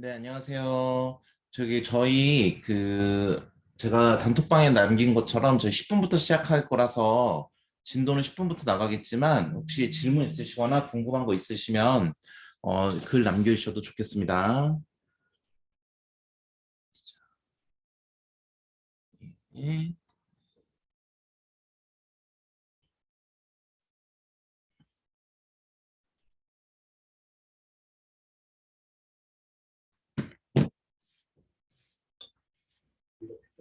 네, 안녕하세요. 저희 제가 단톡방에 남긴 것처럼 저희 10분부터 시작할 거라서 진도는 10분부터 나가겠지만 혹시 질문 있으시거나 궁금한 거 있으시면 글 남겨주셔도 좋겠습니다. 예.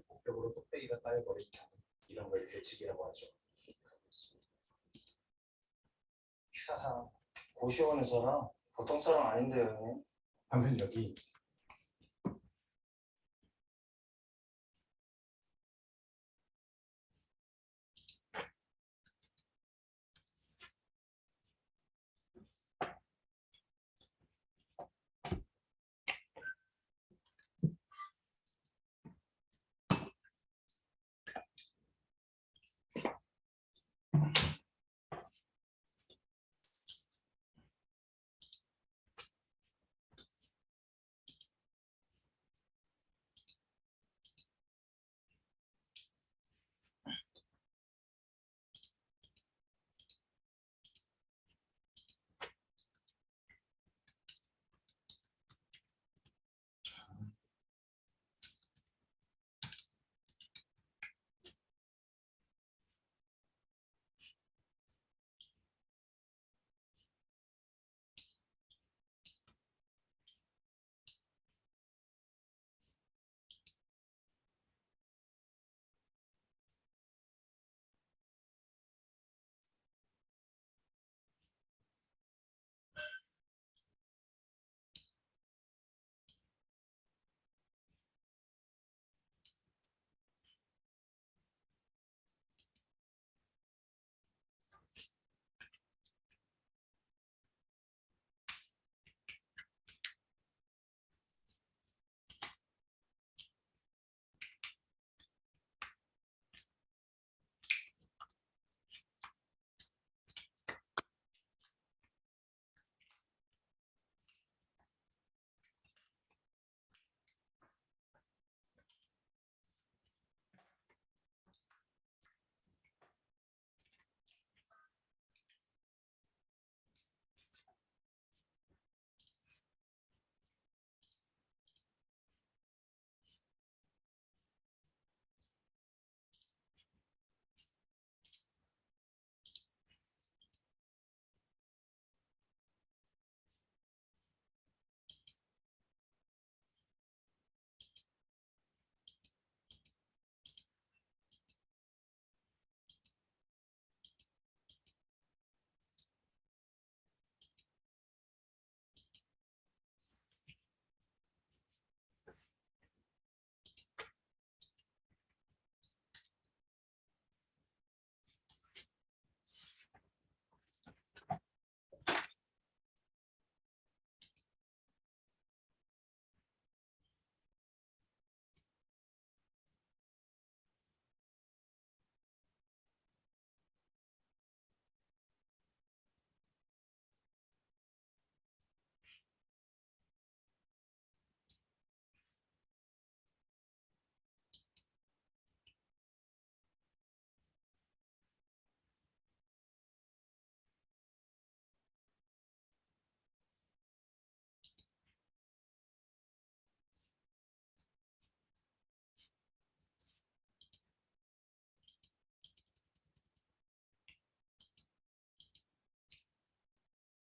복격으로 뚝배기가 쌓여버린 경우 이런 걸 대치기라고 하죠. 하하, 고시원에 살아. 보통 사람 아닌데요. 반면 여기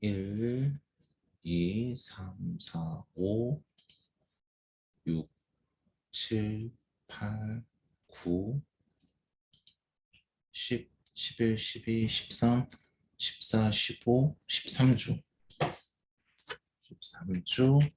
일, 2, 3, 4, 5, 6, 7, 8, 9, 10, 11, 12, 13, 14, 15, 13주. 13주.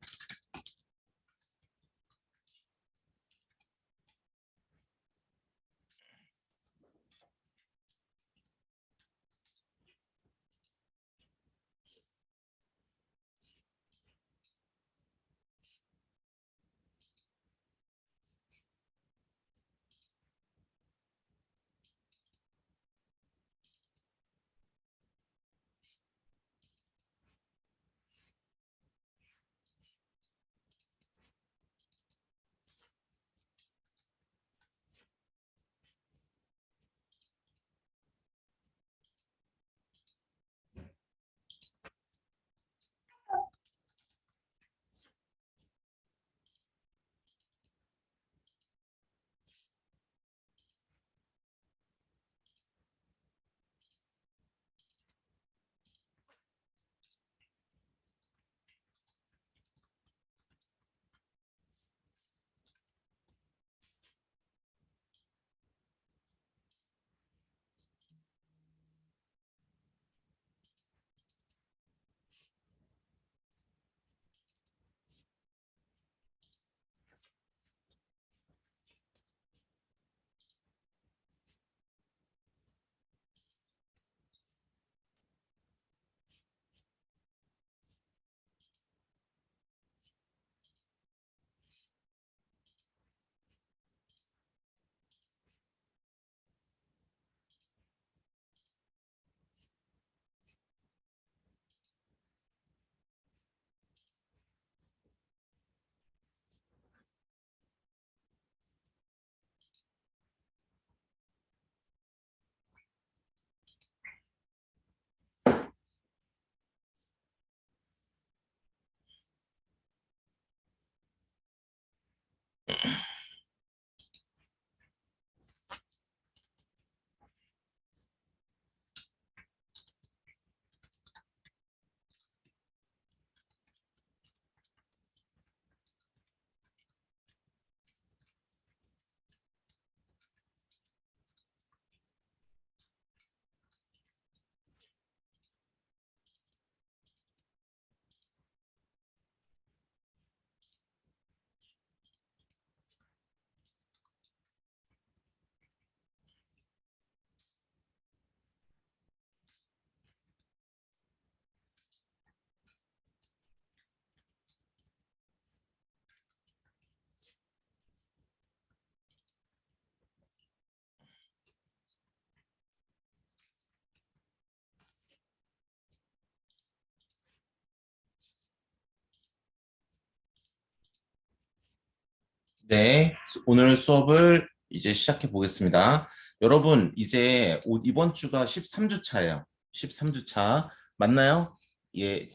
네, 오늘 수업을 이제 시작해 보겠습니다. 여러분, 이제 이번 주가 13주 차예요. 13주 차. 맞나요? 예,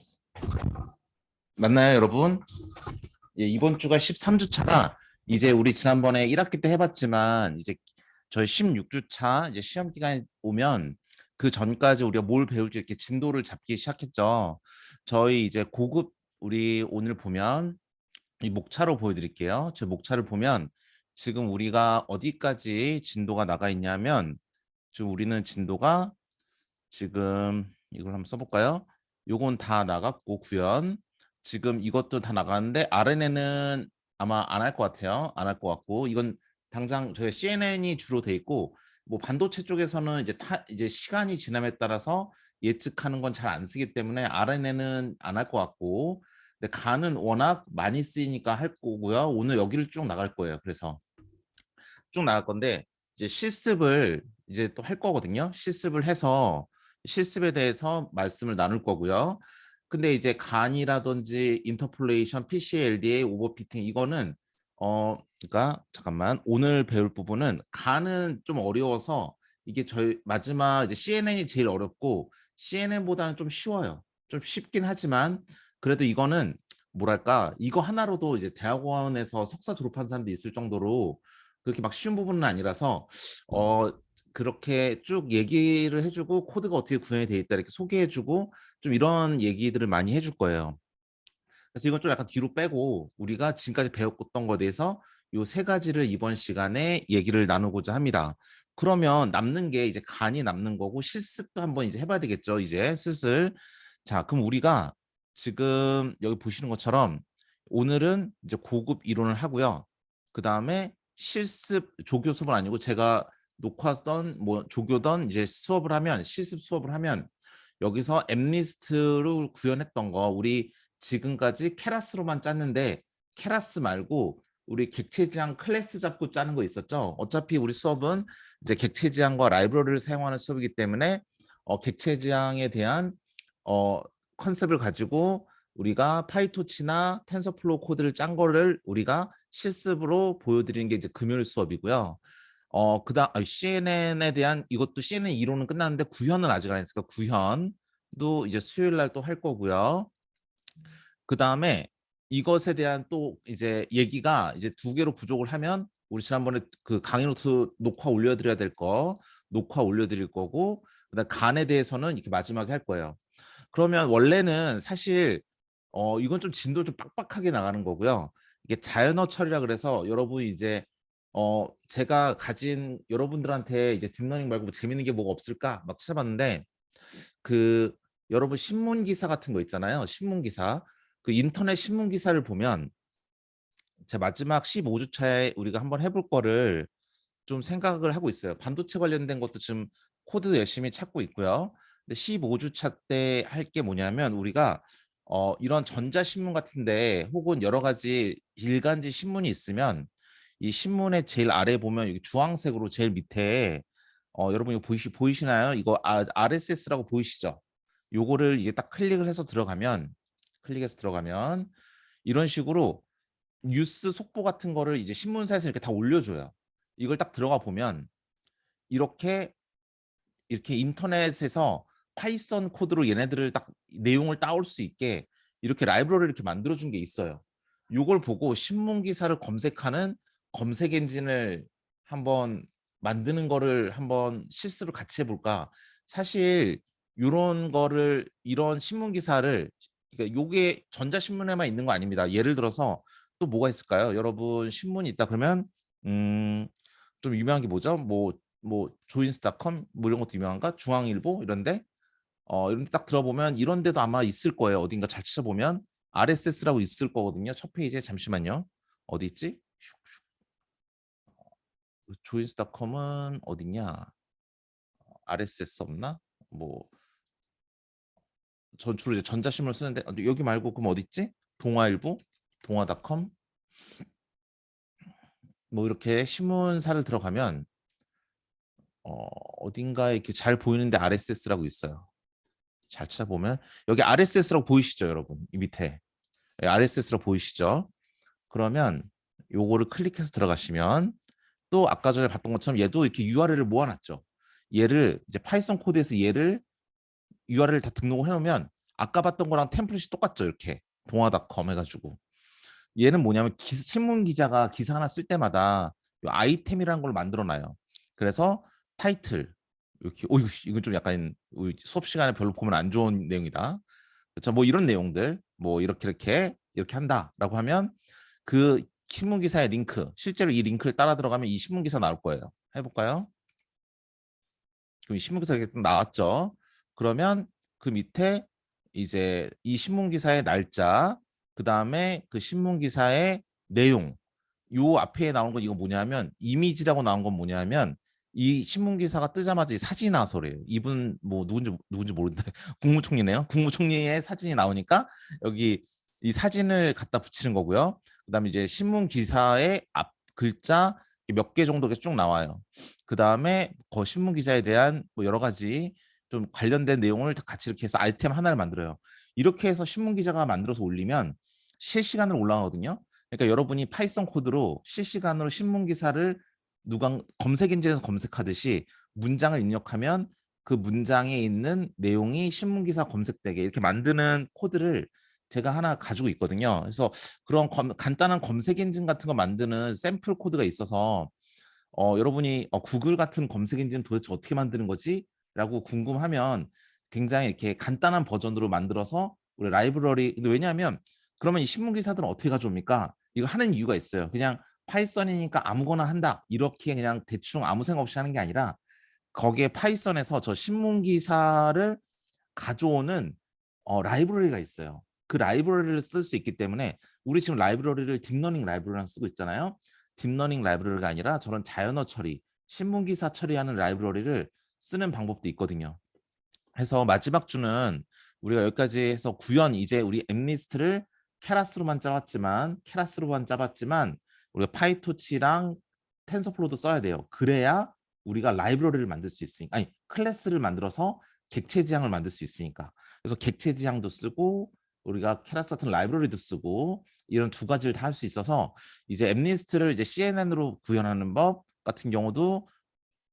맞나요, 여러분? 예, 이번 주가 13주 차가 이제 우리 지난번에 1학기 때 해봤지만 이제 저희 16주 차 이제 시험 기간이 오면 그 전까지 우리가 뭘 배울지 이렇게 진도를 잡기 시작했죠. 저희 이제 고급 우리 오늘 보면 이 목차로 보여드릴게요. 저 목차를 보면 지금 우리가 어디까지 진도가 나가 있냐면 지금 우리는 진도가 지금 이걸 한번 써볼까요? 요건 다 나갔고 구현 지금 이것도 다 나갔는데 RNN은 아마 안 할 것 같아요. 안 할 것 같고 이건 당장 저희 CNN이 주로 돼 있고 뭐 반도체 쪽에서는 이제 시간이 지남에 따라서 예측하는 건 잘 안 쓰기 때문에 RNN은 안 할 것 같고 근데 간은 워낙 많이 쓰이니까 할 거고요. 오늘 여기를 쭉 나갈 거예요. 그래서 쭉 나갈 건데 이제 실습을 이제 또 할 거거든요. 실습을 해서 실습에 대해서 말씀을 나눌 거고요. 근데 이제 간이라든지 인터폴레이션, PCLDA, 오버피팅 이거는 그러니까 잠깐만 오늘 배울 부분은 간은 좀 어려워서 이게 저희 마지막 이제 CNN이 제일 어렵고 CNN보다는 좀 쉬워요. 좀 쉽긴 하지만 그래도 이거는 뭐랄까 이거 하나로도 이제 대학원에서 석사 졸업한 사람도 있을 정도로 그렇게 막 쉬운 부분은 아니라서 그렇게 쭉 얘기를 해주고 코드가 어떻게 구현이 돼 있다 이렇게 소개해주고 좀 이런 얘기들을 많이 해줄 거예요. 그래서 이건 좀 약간 뒤로 빼고 우리가 지금까지 배웠던 것에 대해서 요 세 가지를 이번 시간에 얘기를 나누고자 합니다. 그러면 남는 게 이제 간이 남는 거고 실습도 한번 이제 해봐야 되겠죠. 이제 슬슬. 자, 그럼 우리가 지금 여기 보시는 것처럼 오늘은 이제 고급 이론을 하고요. 그 다음에 실습 조교 수업은 아니고 제가 녹화던 뭐 조교던 이제 수업을 하면 실습 수업을 하면 여기서 엠리스트로 구현했던 거 우리 지금까지 케라스로만 짰는데 케라스 말고 우리 객체지향 클래스 잡고 짜는 거 있었죠. 어차피 우리 수업은 이제 객체지향과 라이브러리를 사용하는 수업이기 때문에 객체지향에 대한 어, 컨셉을 가지고 우리가 파이토치나 텐서플로우 코드를 짠 거를 우리가 실습으로 보여드리는 게 이제 금요일 수업이고요. 그다음 CNN에 대한 이것도 CNN 이론은 끝났는데 구현은 아직 안 했으니까 구현도 이제 수요일 날 또 할 거고요. 그 다음에 이것에 대한 또 이제 얘기가 이제 두 개로 부족을 하면 우리 지난번에 그 강의 노트 녹화 올려드려야 될 거 녹화 올려드릴 거고 그다음 간에 대해서는 이렇게 마지막에 할 거예요. 그러면 원래는 사실 이건 좀 진도 좀 빡빡하게 나가는 거고요. 이게 자연어 처리라 그래서 여러분이 이제 제가 가진 여러분들한테 이제 딥러닝 말고 뭐 재밌는 게 뭐가 없을까 막 찾아봤는데 그 여러분 신문 기사 같은 거 있잖아요. 신문 기사. 그 인터넷 신문 기사를 보면 제 마지막 15주 차에 우리가 한번 해볼 거를 좀 생각을 하고 있어요. 반도체 관련된 것도 지금 코드 열심히 찾고 있고요. 근데 15주 차 때 할 게 뭐냐면 우리가 이런 전자신문 같은데 혹은 여러 가지 일간지 신문이 있으면 이 신문의 제일 아래 보면 여기 주황색으로 제일 밑에 여러분 이거 보이시나요? 이거 RSS라고 보이시죠? 요거를 이게 딱 클릭해서 들어가면 이런 식으로 뉴스 속보 같은 거를 이제 신문사에서 이렇게 다 올려줘요. 이걸 딱 들어가 보면 이렇게 인터넷에서 파이썬 코드로 얘네들을 딱 내용을 따올 수 있게 이렇게 라이브러리를 이렇게 만들어준 게 있어요. 이걸 보고 신문 기사를 검색하는 검색 엔진을 한번 만드는 거를 한번 실습을 같이 해볼까? 사실 이런 신문 기사를 그러니까 요게 전자신문에만 있는 거 아닙니다. 예를 들어서 또 뭐가 있을까요? 여러분 신문이 있다 그러면 좀 유명한 게 뭐죠? 뭐 조인스닷컴 뭐 이런 것도 유명한가? 중앙일보 이런데 이런 데 딱 들어보면 이런 데도 아마 있을 거예요. 어딘가 잘 찾아보면 RSS라고 있을 거거든요. 첫 페이지에 잠시만요. 어디 있지? 조인스닷컴은 어디냐? RSS 없나? 뭐 전 주로 이제 전자신문을 쓰는데 여기 말고 그럼 어디 있지? 동아일보, 동아닷컴 뭐 이렇게 신문사를 들어가면 어딘가에 이렇게 잘 보이는데 RSS라고 있어요. 잘 찾아보면 여기 RSS라고 보이시죠, 여러분? 이 밑에 RSS라고 보이시죠? 그러면 요거를 클릭해서 들어가시면 또 아까 전에 봤던 것처럼 얘도 이렇게 URL을 모아놨죠. 얘를 이제 파이썬 코드에서 얘를 URL을 다 등록을 해놓으면 아까 봤던 거랑 템플릿이 똑같죠. 이렇게 동화닷컴 해가지고 얘는 뭐냐면 신문 기자가 기사 하나 쓸 때마다 요 아이템이라는 걸 만들어놔요. 그래서 타이틀 이렇게 이건 좀 약간 수업 시간에 별로 보면 안 좋은 내용이다. 그렇죠. 뭐 이런 내용들 뭐 이렇게 한다라고 하면 그 신문 기사의 링크 실제로 이 링크를 따라 들어가면 이 신문 기사 나올 거예요. 해볼까요? 그럼 이 신문 기사가 나왔죠. 그러면 그 밑에 이제 이 신문 기사의 날짜, 그 다음에 그 신문 기사의 내용, 요 앞에 나온 건 이거 뭐냐면 이미지라고 나온 건 뭐냐면 이 신문 기사가 뜨자마자 이 사진이 나와서래요. 이분 뭐 누군지 모르는데 국무총리네요. 국무총리의 사진이 나오니까 여기 이 사진을 갖다 붙이는 거고요. 그다음에 이제 신문 기사의 앞 글자 몇 개 정도가 쭉 나와요. 그 다음에 그 신문 기자에 대한 뭐 여러 가지 좀 관련된 내용을 같이 이렇게 해서 아이템 하나를 만들어요. 이렇게 해서 신문 기자가 만들어서 올리면 실시간으로 올라가거든요. 그러니까 여러분이 파이썬 코드로 실시간으로 신문 기사를 누가 검색 엔진에서 검색하듯이 문장을 입력하면 그 문장에 있는 내용이 신문 기사 검색되게 이렇게 만드는 코드를 제가 하나 가지고 있거든요. 그래서 그런 간단한 검색 엔진 같은 거 만드는 샘플 코드가 있어서 여러분이 구글 같은 검색 엔진은 도대체 어떻게 만드는 거지? 라고 궁금하면 굉장히 이렇게 간단한 버전으로 만들어서 우리 라이브러리 근데 왜냐하면 그러면 이 신문 기사들은 어떻게 가져옵니까? 이거 하는 이유가 있어요. 그냥 파이썬이니까 아무거나 한다. 이렇게 그냥 대충 아무 생각 없이 하는 게 아니라 거기에 파이썬에서 저 신문 기사를 가져오는 라이브러리가 있어요. 그 라이브러리를 쓸 수 있기 때문에 우리 지금 라이브러리를 딥러닝 라이브러리랑 쓰고 있잖아요. 딥러닝 라이브러리가 아니라 저런 자연어 처리, 신문 기사 처리하는 라이브러리를 쓰는 방법도 있거든요. 해서 마지막 주는 우리가 여기까지 해서 구현 이제 우리 엠리스트를 케라스로만 짜봤지만 우리가 파이토치랑 텐서플로우도 써야 돼요. 그래야 우리가 라이브러리를 만들 수 있으니까 아니 클래스를 만들어서 객체 지향을 만들 수 있으니까 그래서 객체 지향도 쓰고 우리가 케라스 같은 라이브러리도 쓰고 이런 두 가지를 다 할 수 있어서 이제 엠리스트를 이제 CNN으로 구현하는 법 같은 경우도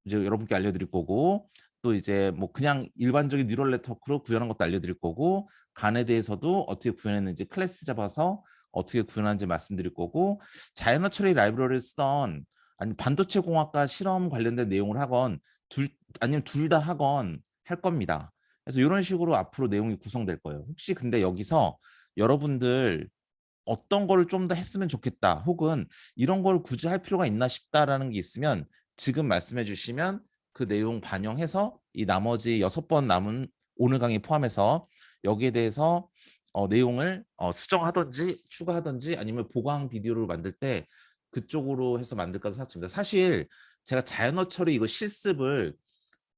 이제 여러분께 알려드릴 거고 또 이제 뭐 그냥 일반적인 뉴럴 네트워크로 구현한 것도 알려드릴 거고 간에 대해서도 어떻게 구현했는지 클래스 잡아서 어떻게 구현하는지 말씀드릴 거고 자연어 처리 라이브러리를 쓰던 아니면 반도체 공학과 실험 관련된 내용을 하건 아니면 둘 다 하건 할 겁니다. 그래서 이런 식으로 앞으로 내용이 구성될 거예요. 혹시 근데 여기서 여러분들 어떤 거를 좀 더 했으면 좋겠다 혹은 이런 걸 굳이 할 필요가 있나 싶다라는 게 있으면 지금 말씀해 주시면 그 내용 반영해서 이 나머지 6번 남은 오늘 강의 포함해서 여기에 대해서 내용을 수정하든지 추가하든지 아니면 보강 비디오를 만들 때 그쪽으로 해서 만들까 생각합니다. 사실 제가 자연어 처리 이거 실습을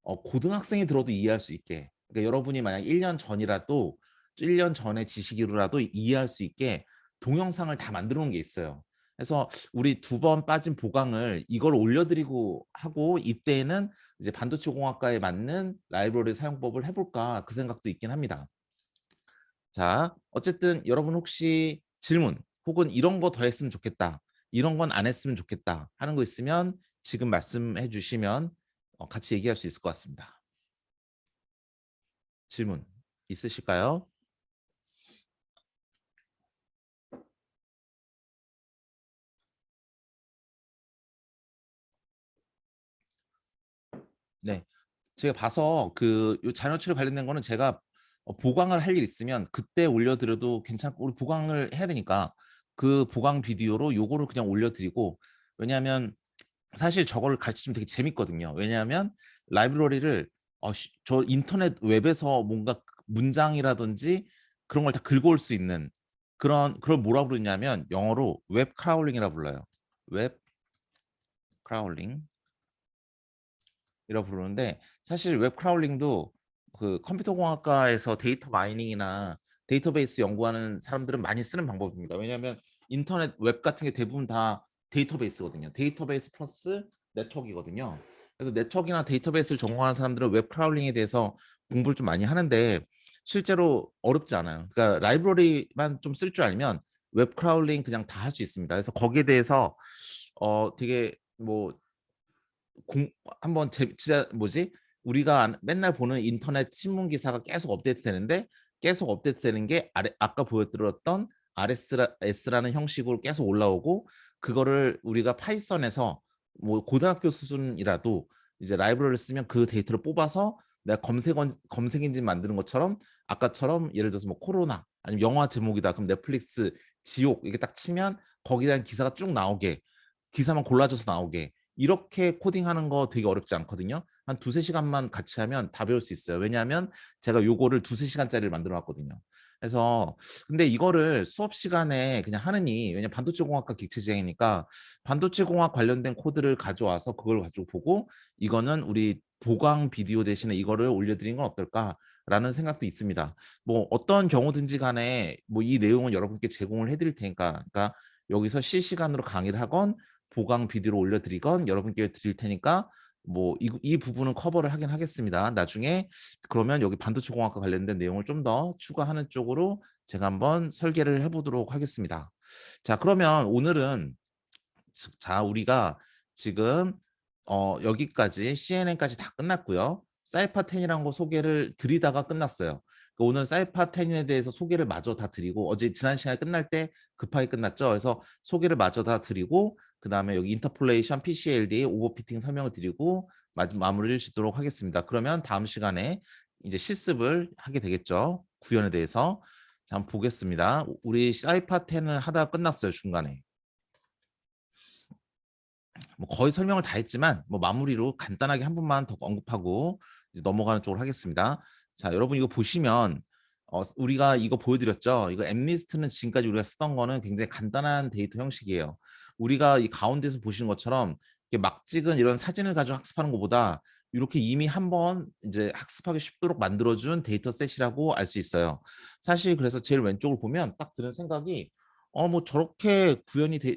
고등학생이 들어도 이해할 수 있게 그러니까 여러분이 만약 1년 전이라도 1년 전의 지식으로라도 이해할 수 있게 동영상을 다 만들어 놓은 게 있어요. 그래서 우리 2번 빠진 보강을 이걸 올려드리고 하고 이때에는 이제 반도체 공학과에 맞는 라이브러리 사용법을 해볼까 그 생각도 있긴 합니다. 자, 어쨌든 여러분 혹시 질문 혹은 이런 거 더 했으면 좋겠다. 이런 건 안 했으면 좋겠다 하는 거 있으면 지금 말씀해 주시면 같이 얘기할 수 있을 것 같습니다. 질문 있으실까요? 네. 제가 봐서 요 자녀 치료 관련된 거는 제가 보강을 할 일 있으면 그때 올려드려도 괜찮고 우리 보강을 해야 되니까 그 보강 비디오로 요거를 그냥 올려드리고 왜냐하면 사실 저거를 가르치면 되게 재밌거든요. 왜냐하면 라이브러리를 저 인터넷 웹에서 뭔가 문장이라든지 그런 걸 다 긁어올 수 있는 그걸 뭐라 부르냐면 영어로 웹 크라울링이라 불러요. 웹 크라울링. 이라고 부르는데 사실 웹 크라울링도 그 컴퓨터 공학과에서 데이터 마이닝이나 데이터베이스 연구하는 사람들은 많이 쓰는 방법입니다. 왜냐하면 인터넷 웹 같은 게 대부분 다 데이터베이스거든요. 데이터베이스 플러스 네트워크이거든요. 그래서 네트워크나 데이터베이스를 전공하는 사람들은 웹 크라울링에 대해서 공부를 좀 많이 하는데 실제로 어렵지 않아요. 그러니까 라이브러리만 좀 쓸 줄 알면 웹 크라울링 그냥 다 할 수 있습니다. 그래서 거기에 대해서 되게 뭐 한번 진짜 뭐지? 우리가 맨날 보는 인터넷 신문 기사가 계속 업데이트 되는데 계속 업데이트 되는 게 아까 보여드렸던 RS라는 형식으로 계속 올라오고 그거를 우리가 파이썬에서 뭐 고등학교 수준이라도 이제 라이브러리를 쓰면 그 데이터를 뽑아서 내가 검색 엔진 만드는 것처럼 아까처럼 예를 들어서 뭐 코로나 아니면 영화 제목이다 그럼 넷플릭스 지옥 이게 딱 치면 거기에 대한 기사가 쭉 나오게 기사만 골라줘서 나오게 이렇게 코딩하는 거 되게 어렵지 않거든요. 한 두세 시간만 같이 하면 다 배울 수 있어요. 왜냐하면 제가 요거를 두세 시간짜리를 만들어 놨거든요. 그래서 근데 이거를 수업 시간에 그냥 하느니 왜냐면 반도체 공학과 기체지향이니까 반도체 공학 관련된 코드를 가져와서 그걸 가지고 보고 이거는 우리 보강 비디오 대신에 이거를 올려드리는 건 어떨까라는 생각도 있습니다. 뭐 어떤 경우든지 간에 뭐 이 내용은 여러분께 제공을 해드릴 테니까 그러니까 여기서 실시간으로 강의를 하건 보강 비디오를 올려드리건 여러분께 드릴 테니까 뭐 이 부분은 커버를 하긴 하겠습니다. 나중에 그러면 여기 반도체 공학과 관련된 내용을 좀 더 추가하는 쪽으로 제가 한번 설계를 해보도록 하겠습니다. 자, 그러면 오늘은 자 우리가 지금 여기까지 CNN까지 다 끝났고요. 사이파 10이라는 거 소개를 드리다가 끝났어요. 그러니까 오늘 사이파 10에 대해서 소개를 마저 다 드리고 어제 지난 시간에 끝날 때 급하게 끝났죠. 그래서 소개를 마저 다 드리고 그 다음에 여기 인터폴레이션, PCLD, 오버피팅 설명을 드리고 마무리를 짓도록 하겠습니다. 그러면 다음 시간에 이제 실습을 하게 되겠죠. 구현에 대해서. 자, 한번 보겠습니다. 우리 사이파 10을 하다가 끝났어요. 중간에. 뭐 거의 설명을 다 했지만 뭐 마무리로 간단하게 한 번만 더 언급하고 이제 넘어가는 쪽으로 하겠습니다. 자, 여러분 이거 보시면 우리가 이거 보여드렸죠. 이거 엠리스트는 지금까지 우리가 쓰던 거는 굉장히 간단한 데이터 형식이에요. 우리가 이 가운데서 보시는 것처럼 이렇게 막 찍은 이런 사진을 가지고 학습하는 것보다 이렇게 이미 한번 이제 학습하기 쉽도록 만들어준 데이터 셋이라고 알 수 있어요. 사실 그래서 제일 왼쪽을 보면 딱 드는 생각이 뭐 저렇게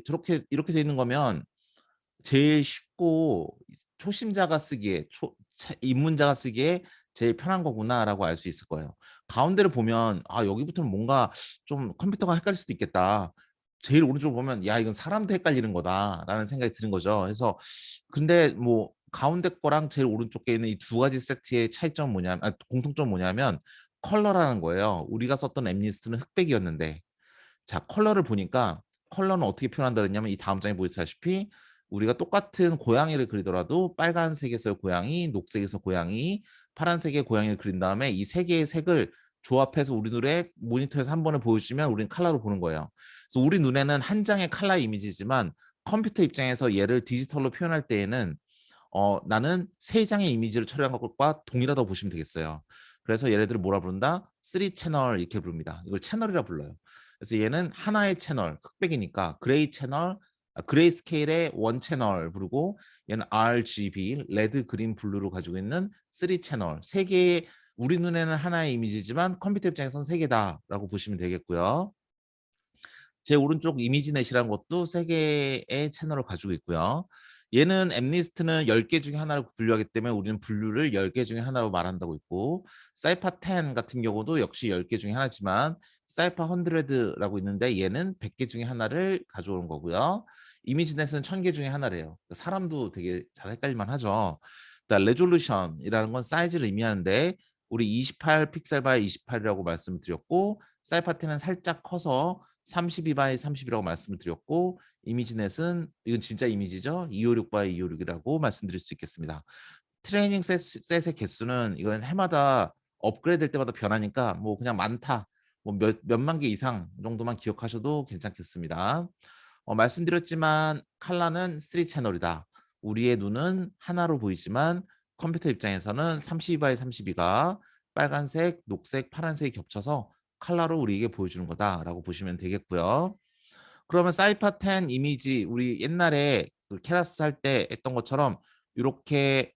저렇게 이렇게 돼 있는 거면 제일 쉽고 초심자가 쓰기에 입문자가 쓰기에 제일 편한 거구나라고 알 수 있을 거예요. 가운데를 보면 아 여기부터는 뭔가 좀 컴퓨터가 헷갈릴 수도 있겠다. 제일 오른쪽을 보면 야 이건 사람도 헷갈리는 거다라는 생각이 드는 거죠. 그래서 근데 뭐 가운데 거랑 제일 오른쪽에 있는 이 두 가지 세트의 차이점 뭐냐면 공통점 뭐냐면 컬러라는 거예요. 우리가 썼던 엠리스트는 흑백이었는데 자, 컬러를 보니까 컬러는 어떻게 표현한다 그랬냐면 이 다음 장에 보시다시피 우리가 똑같은 고양이를 그리더라도 빨간색에서의 고양이, 녹색에서 고양이, 파란색의 고양이를 그린 다음에 이 세 개의 색을 조합해서 우리 눈에 모니터에서 한 번에 보여주면 우리는 컬러로 보는 거예요. 그래서 우리 눈에는 한 장의 컬러 이미지지만 컴퓨터 입장에서 얘를 디지털로 표현할 때에는 나는 세 장의 이미지를 처리한 것과 동일하다고 보시면 되겠어요. 그래서 얘네들을 뭐라 부른다? 3채널 이렇게 부릅니다. 이걸 채널이라 불러요. 그래서 얘는 하나의 채널, 흑백이니까 그레이 채널, 그레이 스케일의 원 채널 부르고 얘는 RGB, 레드, 그린, 블루로 가지고 있는 3채널. 세 개의 우리 눈에는 하나의 이미지지만 컴퓨터 입장에서는 세 개다라고 보시면 되겠고요. 제 오른쪽 이미지넷이라는 것도 세 개의 채널을 가지고 있고요. 얘는 엠리스트는 10개 중에 하나를 분류하기 때문에 우리는 분류를 10개 중에 하나로 말한다고 있고 사이파 10 같은 경우도 역시 10개 중에 하나지만 사이파 100라고 있는데 얘는 100개 중에 하나를 가져오는 거고요. 이미지넷은 1000개 중에 하나래요. 사람도 되게 잘 헷갈릴만 하죠. 레졸루션이라는 건 사이즈를 의미하는데 우리 28 픽셀 바이 28이라고 말씀을 드렸고 사이파 10은 살짝 커서 32 바이 30이라고 말씀을 드렸고 이미지넷은 이건 진짜 이미지죠. 256 바이 256이라고 말씀드릴 수 있겠습니다. 트레이닝 셋의 개수는 이건 해마다 업그레이드 될 때마다 변하니까 뭐 그냥 많다. 뭐 몇만 개 이상 정도만 기억하셔도 괜찮겠습니다. 말씀드렸지만 컬러는 3채널이다. 우리의 눈은 하나로 보이지만 컴퓨터 입장에서는 32 바이 32가 빨간색, 녹색, 파란색이 겹쳐서 컬러로 우리에게 보여주는 거다라고 보시면 되겠고요. 그러면 사이파 10 이미지 우리 옛날에 그 케라스 할 때 했던 것처럼 이렇게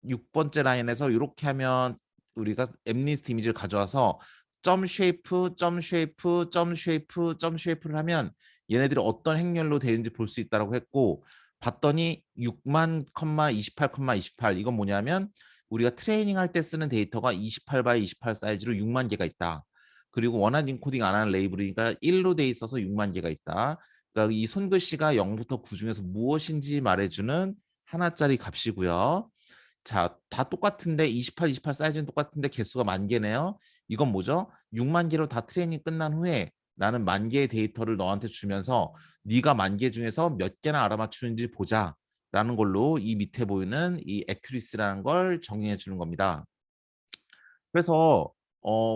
6번째 라인에서 이렇게 하면 우리가 엠리스트 이미지를 가져와서 점 쉐이프, 점 쉐이프, 점 쉐이프, 점 쉐이프를 하면 얘네들이 어떤 행렬로 되는지 볼 수 있다고 했고 봤더니 6만, 28, 28 이건 뭐냐면 우리가 트레이닝 할 때 쓰는 데이터가 28 바이 28 사이즈로 6만 개가 있다. 그리고 원하는 인코딩 안 하는 레이블이니까 1로 돼 있어서 6만 개가 있다. 그러니까 이 손글씨가 0부터 9 중에서 무엇인지 말해주는 하나짜리 값이고요. 자, 다 똑같은데 28, 28 사이즈는 똑같은데 개수가 10,000개네요. 이건 뭐죠? 6만 개로 다 트레이닝 끝난 후에 나는 10,000개의 데이터를 너한테 주면서 네가 10,000개 중에서 몇 개나 알아맞추는지 보자 라는 걸로 이 밑에 보이는 이 accuracy라는 걸 정의해 주는 겁니다. 그래서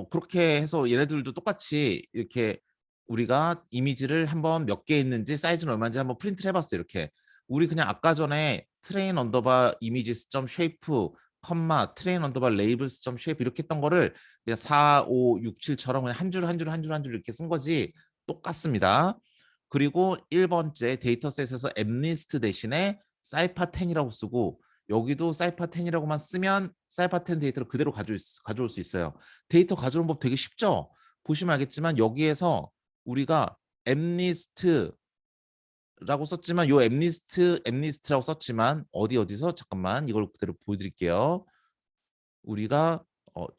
그렇게 해서 얘네들도 똑같이 이렇게 우리가 이미지를 한번 몇 개 있는지 사이즈는 얼마인지 한번 프린트를 해봤어요. 이렇게 우리 그냥 아까 전에 트레인 언더바 이미지스 점 쉐이프 컴마 트레인 언더바 레이블스 점 쉐이프 이렇게 했던 거를 그냥 4, 5, 6, 7처럼 그냥 한 줄 한 줄 한 줄 한 줄 이렇게 쓴 거지 똑같습니다. 그리고 1번째 데이터셋에서 엠리스트 대신에 사이파 10이라고 쓰고 여기도 사이파 10이라고만 쓰면 사이파 10 데이터를 그대로 가져올 수 있어요. 데이터 가져오는 법 되게 쉽죠? 보시면 알겠지만 여기에서 우리가 엠리스트라고 썼지만 요 엠리스트라고 썼지만 어디서 잠깐만 이걸 그대로 보여드릴게요. 우리가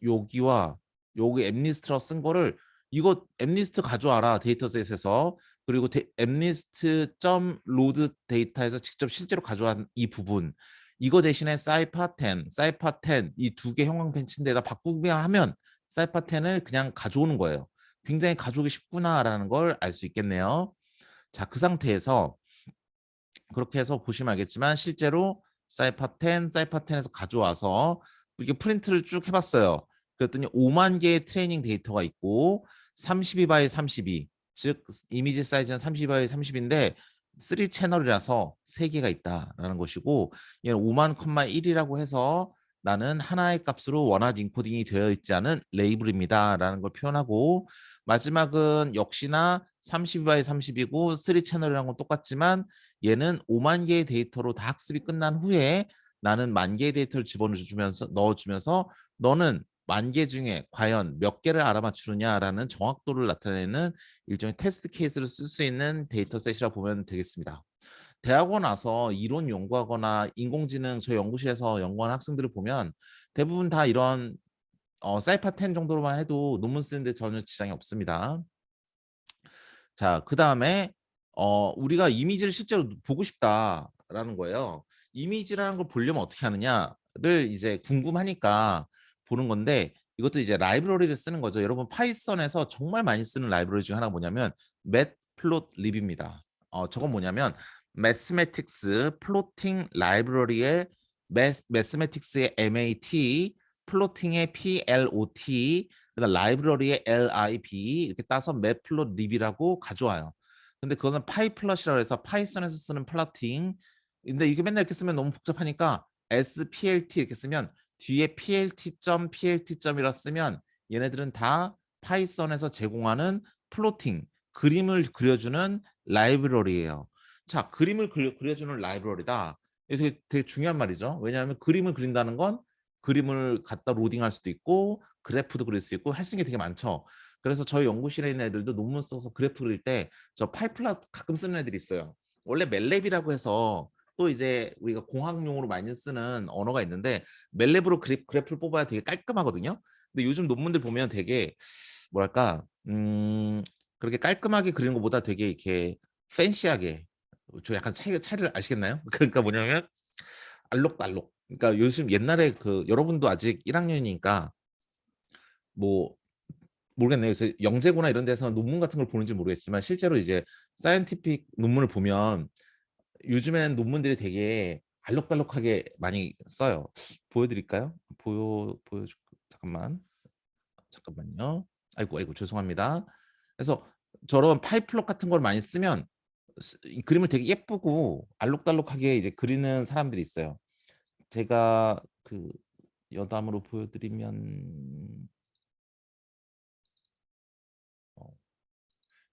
여기와 여기 엠리스트라고 쓴 거를 이거 엠리스트 가져와라 데이터셋에서 그리고 엠리스트.로드 데이터에서 직접 실제로 가져온 이 부분 이거 대신에 사이파 10 이 두 개 형광 펜치인데다 바꾸기만 하면 사이파 10을 그냥 가져오는 거예요. 굉장히 가져오기 쉽구나라는 걸 알 수 있겠네요. 자, 그 상태에서 그렇게 해서 보시면 알겠지만 실제로 사이파 10에서 가져와서 이렇게 프린트를 쭉 해봤어요. 그랬더니 5만 개의 트레이닝 데이터가 있고 32 x 32, 즉 이미지 사이즈는 32 x 30인데 3 채널이라서 3개가 있다라는 것이고 얘는 5만, 1이라고 해서 나는 하나의 값으로 원하는 인코딩이 되어 있지 않은 레이블입니다라는 걸 표현하고 마지막은 역시나 32 x 30이고 3 채널이랑 건 똑같지만 얘는 5만 개의 데이터로 다 학습이 끝난 후에 나는 10,000개의 데이터를 집어넣어주면서 넣어주면서 너는 10,000개 중에 과연 몇 개를 알아맞추느냐라는 정확도를 나타내는 일종의 테스트 케이스를 쓸 수 있는 데이터셋이라 보면 되겠습니다. 대학원 와서 이론 연구하거나 인공지능 저희 연구실에서 연구하는 학생들을 보면 대부분 다 이런 사이파 10 정도로만 해도 논문 쓰는데 전혀 지장이 없습니다. 자, 그 다음에 우리가 이미지를 실제로 보고 싶다라는 거예요. 이미지라는 걸 보려면 어떻게 하느냐를 이제 궁금하니까 보는 건데 이것도 이제 라이브러리를 쓰는 거죠. 여러분 파이썬에서 정말 많이 쓰는 라이브러리 중에 하나가 뭐냐면 matplotlib입니다. 저건 뭐냐면 매스매틱스 플로팅 라이브러리의 매스매틱스의 MAT 플로팅의 PLOT 그다음 라이브러리의 LIB 이렇게 따서 matplotlib이라고 가져와요. 근데 그거는 파이플럿이라고 해서 파이썬에서 쓰는 플러팅. 근데 이게 맨날 이렇게 쓰면 너무 복잡하니까 SPLT 이렇게 쓰면 뒤에 PLT.PLT.이라 쓰면 얘네들은 다 파이썬에서 제공하는 플로팅 그림을 그려주는 라이브러리예요. 자, 그림을 그려주는 라이브러리다. 이게 되게 중요한 말이죠. 왜냐하면 그림을 그린다는 건 그림을 갖다 로딩할 수도 있고 그래프도 그릴 수 있고 할 수 있는 게 되게 많죠. 그래서 저희 연구실에 있는 애들도 논문 써서 그래프 그릴 때 저 파이플럿 가끔 쓰는 애들이 있어요. 원래 멜랩이라고 해서 또 이제 우리가 공학용으로 많이 쓰는 언어가 있는데 멜랩으로 그래프를 뽑아야 되게 깔끔하거든요. 근데 요즘 논문들 보면 되게 뭐랄까 그렇게 깔끔하게 그리는 것보다 되게 이렇게 팬시하게 저 약간 차이를 아시겠나요? 그러니까 뭐냐면 알록달록. 그러니까 요즘 옛날에 그 여러분도 아직 1학년이니까 뭐 모르겠네요. 그래서 영재고나 이런 데서 논문 같은 걸 보는지 모르겠지만 실제로 이제 사이언티픽 논문을 보면 요즘에는 논문들이 되게 알록달록하게 많이 써요. 보여드릴까요? 보여줘. 잠깐만요. 아이고 죄송합니다. 그래서 저런 파이플럿 같은 걸 많이 쓰면 이 그림을 되게 예쁘고 알록달록하게 이제 그리는 사람들이 있어요. 제가 그 여담으로 보여드리면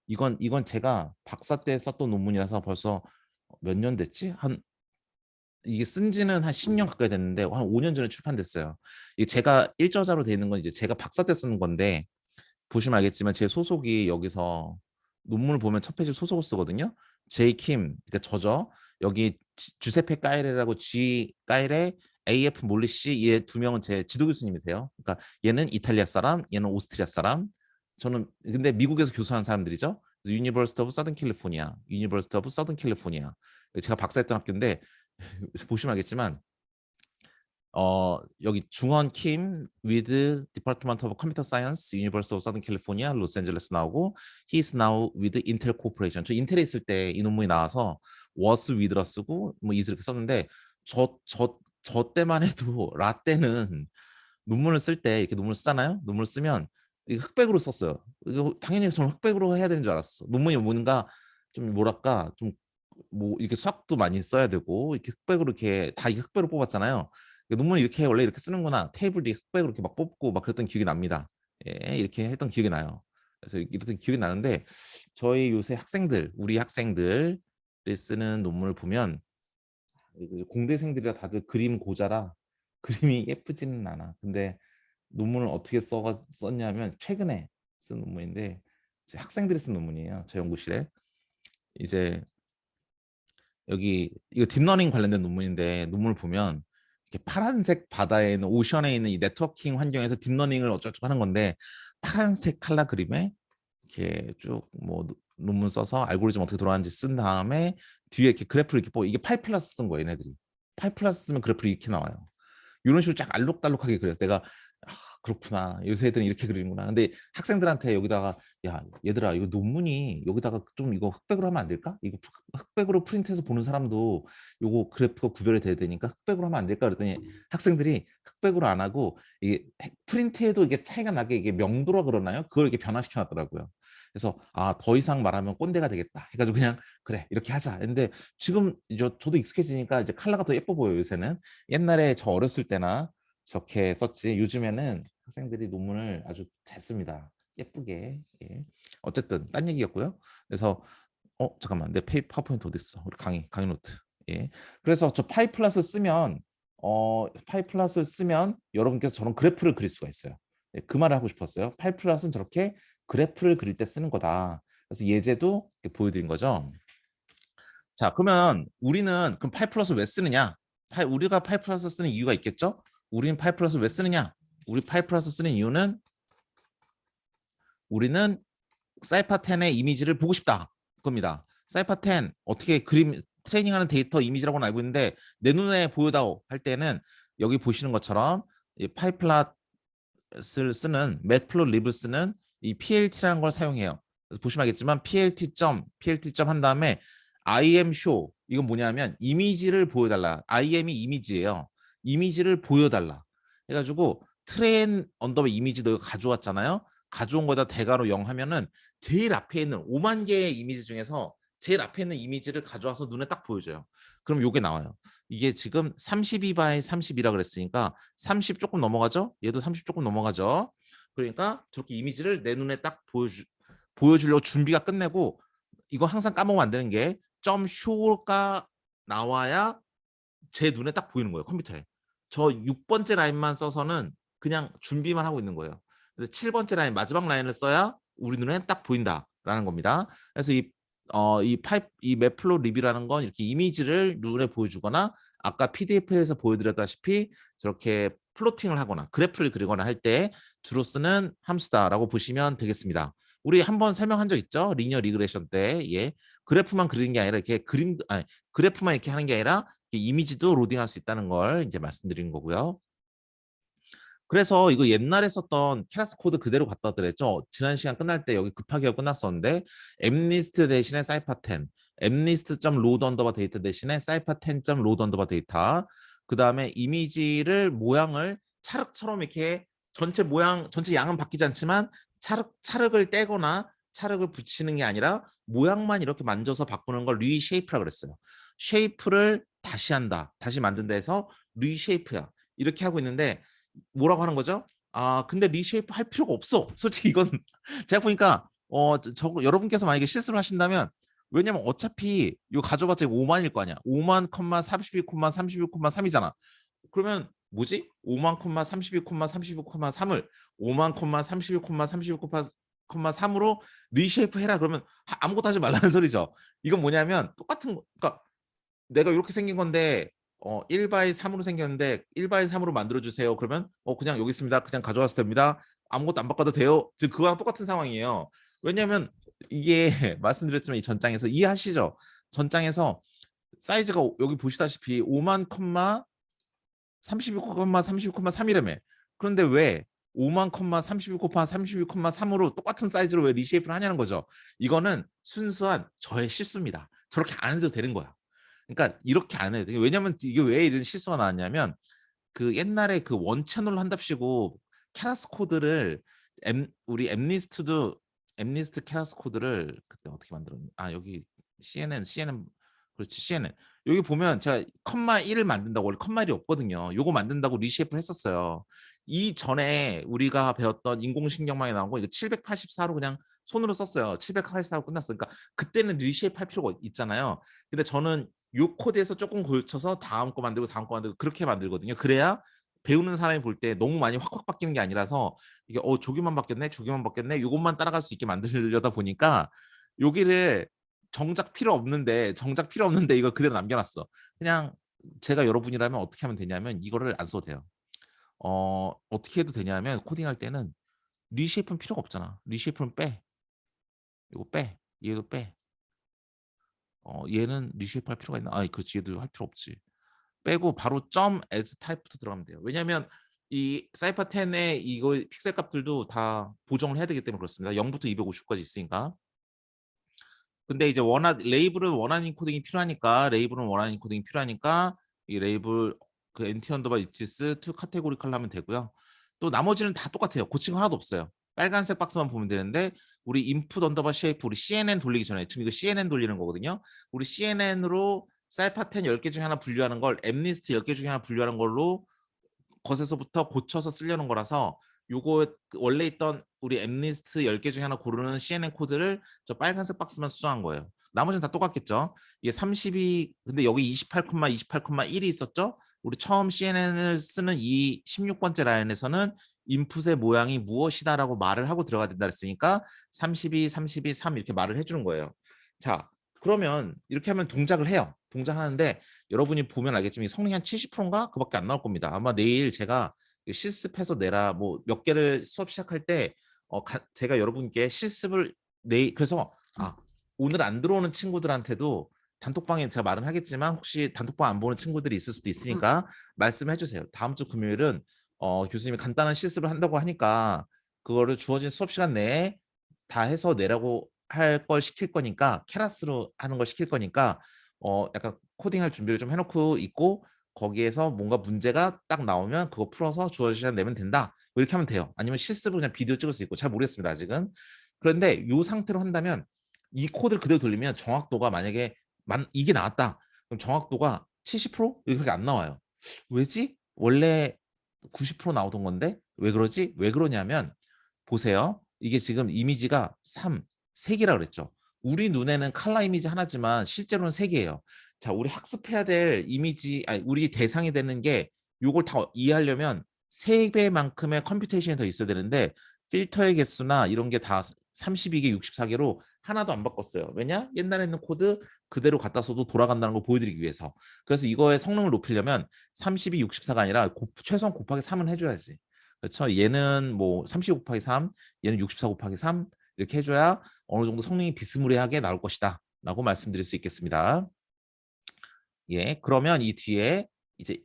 이건 제가 박사 때 썼던 논문이라서 벌써 몇 년 됐지? 이게 쓴 지는 한 10년 가까이 됐는데 한 5년 전에 출판됐어요. 이게 제가 일저자로 돼 있는 건 이제 제가 박사 때 쓰는 건데 보시면 알겠지만 제 소속이 여기서 논문을 보면 첫 페이지 소속을 쓰거든요. 제이 킴, 그러니까 저죠. 여기 주세페 까이레라고 G 까이레, AF 몰리시 얘 두 명은 제 지도 교수님이세요. 그러니까 얘는 이탈리아 사람, 얘는 오스트리아 사람. 저는 근데 미국에서 교수하는 사람들이죠. University of Southern California, University of Southern California. 제가 박사했던 학교인데 보시면 알겠지만 여기 중원 킴 with Department of Computer Science, University of Southern California, 로스앤젤레스 나오고 he is now with Intel Corporation. 저 인텔에 있을 때 이 논문이 나와서 was with라 쓰고 뭐 is 이렇게 썼는데 저 때만 해도 라떼는 논문을 쓸 때 이렇게 논문을 쓰잖아요. 논문을 쓰면 이게 흑백으로 썼어요. 이거 당연히 저는 흑백으로 해야 되는 줄 알았어. 논문이 뭔가 좀 뭐랄까 좀 뭐 이렇게 수학도 많이 써야 되고 이렇게 흑백으로 이렇게 다 이게 흑백으로 뽑았잖아요. 논문을 이렇게 원래 이렇게 쓰는구나. 테이블 뒤에 흑백으로 이렇게 막 뽑고 막 그랬던 기억이 납니다. 예, 이렇게 했던 기억이 나요. 그래서 이랬던 기억이 나는데 저희 요새 학생들, 우리 학생들이 쓰는 논문을 보면 공대생들이라 다들 그림 고자라 그림이 예쁘지는 않아. 근데 논문을 어떻게 썼냐면 최근에 쓴 논문인데 학생들이 쓴 논문이에요. 저 연구실에. 이제 여기 이거 딥러닝 관련된 논문인데 논문을 보면 이렇게 파란색 바다에 있는 오션에 있는 이 네트워킹 환경에서 딥러닝을 어쩌고저쩌고 하는 건데 파란색 칼라 그림에 이렇게 쭉 뭐 논문 써서 알고리즘 어떻게 돌아가는지 쓴 다음에 뒤에 이렇게 그래프를 이렇게 보고 이게 파이 플러스 쓴 거예요, 얘네들이. 파이 플러스 쓰면 그래프를 이렇게 나와요. 이런 식으로 쫙 알록달록하게 그려서 내가 그렇구나. 요새 애들은 이렇게 그리는구나. 근데 학생들한테 여기다가 야 얘들아 이거 논문이 여기다가 좀 이거 흑백으로 하면 안 될까? 이거 흑백으로 프린트해서 보는 사람도 요거 그래프가 구별이 돼야 되니까 흑백으로 하면 안 될까? 그랬더니 학생들이 흑백으로 안 하고 이게 프린트해도 이게 차이가 나게 이게 명도라 그러나요? 그걸 이렇게 변화시켜 놨더라고요. 그래서 더 이상 말하면 꼰대가 되겠다 해가지고 그냥 그래 이렇게 하자. 근데 지금 저도 익숙해지니까 이제 컬러가 더 예뻐 보여요. 요새는. 옛날에 저 어렸을 때나 저렇게 썼지 요즘에는 학생들이 논문을 아주 잘 씁니다. 예쁘게. 예. 어쨌든 딴 얘기였고요. 그래서 잠깐만 내 파워포인트 어디 있어? 우리 강의 노트. 예. 그래서 저 파이 플러스 쓰면 파이 플러스 쓰면 여러분께서 저런 그래프를 그릴 수가 있어요. 예, 그 말을 하고 싶었어요. 파이 플러스는 저렇게 그래프를 그릴 때 쓰는 거다. 그래서 예제도 보여드린 거죠. 자, 그러면 우리는 그럼 파이 플러스 왜 쓰느냐? 우리가 파이 플러스 쓰는 이유가 있겠죠? 우리는 파이 플러스 왜 쓰느냐? 우리 파이 플러스 쓰는 이유는 우리는 사이파 10의 이미지를 보고 싶다. 그겁니다. 사이파 10 어떻게 그림 트레이닝하는 데이터 이미지라고는 알고 있는데 내 눈에 보여다오 할 때는 여기 보시는 것처럼 파이플랫을 쓰는 매트플롯립을 쓰는 이 PLT라는 걸 사용해요. 그래서 보시면 알겠지만 PLT 점 한 다음에 IM show 이건 뭐냐면 이미지를 보여달라. IM이 이미지예요. 이미지를 보여달라. 해가지고 트레인 언더바 이미지 너 가져왔잖아요. 가져온 거다 대괄호 0 하면은 제일 앞에 있는 5만 개의 이미지 중에서 제일 앞에 있는 이미지를 가져와서 눈에 딱 보여줘요. 그럼 요게 나와요. 이게 지금 32 by 32라 그랬으니까 30 조금 넘어가죠? 얘도 30 조금 넘어가죠? 그러니까 저렇게 이미지를 내 눈에 딱 보여주려고 준비가 끝내고 이거 항상 까먹으면 안 되는 게 점 쇼가 나와야 제 눈에 딱 보이는 거예요. 컴퓨터에. 저 6번째 라인만 써서는 그냥 준비만 하고 있는 거예요. 그래서 7번째 라인 마지막 라인을 써야 우리 눈에 딱 보인다라는 겁니다. 그래서 이 맵플로 리뷰라는 건 이렇게 이미지를 눈에 보여주거나 아까 PDF에서 보여드렸다시피 저렇게 플로팅을 하거나 그래프를 그리거나 할 때 주로 쓰는 함수다라고 보시면 되겠습니다. 우리 한번 설명한 적 있죠? 리니어 리그레션 때. 예. 그래프만 그리는 게 아니라 이렇게 그래프만 이렇게 하는 게 아니라 이미지도 로딩할 수 있다는 걸 이제 말씀드린 거고요. 그래서 이거 옛날에 썼던 케라스 코드 그대로 갖다 드렸죠. 지난 시간 끝날 때 여기 급하게 끝났었는데 엠리스트 대신에 사이파 10, 엠리스트.로드 언더바 데이터 대신에 사이파 10.로드 언더바 데이터. 그 다음에 이미지를 모양을 차륵처럼 이렇게 전체 모양, 전체 양은 바뀌지 않지만 차륵을 떼거나 차륵을 붙이는 게 아니라 모양만 이렇게 만져서 바꾸는 걸 리쉐이프라 그랬어요. 쉐이프를 다시 한다, 다시 만든다 해서 리쉐이프야. 이렇게 하고 있는데 뭐라고 하는 거죠? 근데 리쉐이프 할 필요가 없어. 솔직히 이건 제가 보니까 여러분께서 만약에 실수를 하신다면 왜냐면 어차피 이거 가져봤자 5만일 거 아니야. 5만, 32, 32, 3이잖아. 그러면 뭐지? 5만, 32, 32, 3을 5만, 32, 32, 3으로 리쉐이프 해라. 그러면 아무것도 하지 말라는 소리죠. 이건 뭐냐면 똑같은 거. 그러니까 내가 이렇게 생긴 건데 1 by 3으로 생겼는데 1 by 3으로 만들어주세요. 그러면 그냥 여기 있습니다. 그냥 가져왔을 됩니다. 아무것도 안 바꿔도 돼요. 지금 그거랑 똑같은 상황이에요. 왜냐하면 이게 말씀드렸지만 이 전장에서 이해하시죠? 전장에서 사이즈가 여기 보시다시피 5만 컴마 32,32,3이라며. 그런데 왜 5만 컴마 32,32,3으로 똑같은 사이즈로 왜 리쉐이프를 하냐는 거죠. 이거는 순수한 저의 실수입니다. 저렇게 안 해도 되는 거야. 그러니까 이렇게 안 해도 돼. 왜냐면 이게 왜 이런 실수가 나왔냐면 그 옛날에 그 원 채널로 한답시고 캐라스 코드를 우리 엠리스트 캐라스 코드를 그때 어떻게 만들었니? 아 여기 CNN 그렇지 CNN 여기 보면 제가 컴마 1을 만든다고 원래 컴마 1이 없거든요. 요거 만든다고 리쉐이프를 했었어요. 이 전에 우리가 배웠던 인공신경망에 나온 거 이거 784로 그냥 손으로 썼어요. 784로 끝났어요. 그러니까 그때는 리쉐이프 할 필요가 있잖아요. 근데 저는 요 코드에서 조금 걸쳐서 다음 거 만들고 다음 거 만들고 그렇게 만들거든요. 그래야 배우는 사람이 볼 때 너무 많이 확확 바뀌는 게 아니라서 이게 조기만 바뀌었네 조기만 바뀌었네 요것만 따라갈 수 있게 만들려다 보니까 여기를 정작 필요 없는데 이걸 그대로 남겨놨어. 그냥 제가 여러분이라면 어떻게 하면 되냐면 이거를 안 써도 돼요. 어떻게 해도 되냐면 코딩할 때는 리쉐이프는 필요가 없잖아. 리쉐이프는 빼. 이거 빼. 얘도 빼. 얘는 리쉐이프 할 필요가 있나? 아, 그렇지. 얘도 할 필요 없지. 빼고 바로 점 as 타입부터 들어가면 돼요. 왜냐하면 이 사이퍼 10의 이거 픽셀 값들도 다 보정을 해야 되기 때문에 그렇습니다. 0부터 250까지 있으니까. 근데 이제 레이블은 원하는 코딩이 필요하니까 이 레이블 그 NT 언더바 이티스 투 카테고리컬 하면 되고요. 또 나머지는 다 똑같아요. 고친 거 하나도 없어요. 빨간색 박스만 보면 되는데 우리 인풋 언더바 쉐이프 우리 CNN 돌리기 전에 지금 이거 CNN 돌리는 거거든요. 우리 CNN으로 쌀파텐 10개 중에 하나 분류하는 걸 엠리스트 10개 중에 하나 분류하는 걸로 것에서부터 고쳐서 쓰려는 거라서 요거 원래 있던 우리 엠리스트 10개 중에 하나 고르는 CNN 코드를 저 빨간색 박스만 수정한 거예요. 나머지는 다 똑같겠죠. 이게 32 근데 여기 28,1이 있었죠. 우리 처음 CNN을 쓰는 이 16번째 라인에서는 인풋의 모양이 무엇이다라고 말을 하고 들어가야 된다 그랬으니까 32, 32, 3 이렇게 말을 해주는 거예요. 자, 그러면 이렇게 하면 동작을 해요. 동작하는데 여러분이 보면 알겠지만 성능이 한 70%인가? 그밖에 안 나올 겁니다. 아마 내일 제가 실습해서 내라 뭐 몇 개를 수업 시작할 때 제가 여러분께 실습을 내일 그래서 오늘 안 들어오는 친구들한테도 단톡방에 제가 말은 하겠지만 혹시 단톡방 안 보는 친구들이 있을 수도 있으니까 말씀해 주세요. 다음 주 금요일은 교수님이 간단한 실습을 한다고 하니까 그거를 주어진 수업 시간 내에 다 해서 내라고 할 걸 시킬 거니까 케라스로 하는 걸 시킬 거니까 약간 코딩할 준비를 좀 해놓고 있고 거기에서 뭔가 문제가 딱 나오면 그거 풀어서 주어진 시간 내면 된다. 뭐 이렇게 하면 돼요. 아니면 실습으로 그냥 비디오 찍을 수 있고 잘 모르겠습니다 아직은. 그런데 이 상태로 한다면 이 코드를 그대로 돌리면 정확도가 만약에 이게 나왔다. 그럼 정확도가 70% 이렇게 안 나와요. 왜지? 원래 90% 나오던 건데 왜 그러지? 왜 그러냐면 보세요. 이게 지금 이미지가 3개라 그랬죠. 우리 눈에는 칼라 이미지 하나지만 실제로는 3개예요. 자, 우리 학습해야 될 이미지, 아니, 우리 대상이 되는 게 요걸 다 이해하려면 3배만큼의 컴퓨테이션이 더 있어야 되는데 필터의 개수나 이런 게 다 32개, 64개로 하나도 안 바꿨어요. 왜냐? 옛날에 있는 코드 그대로 갖다 써도 돌아간다는 걸 보여드리기 위해서. 그래서 이거의 성능을 높이려면 32, 64가 아니라 최소한 곱하기 3은 해줘야지. 그렇죠? 얘는 뭐 32 곱하기 3, 얘는 64 곱하기 3 이렇게 해줘야 어느 정도 성능이 비스무리하게 나올 것이다 라고 말씀드릴 수 있겠습니다. 예, 그러면 이 뒤에 이제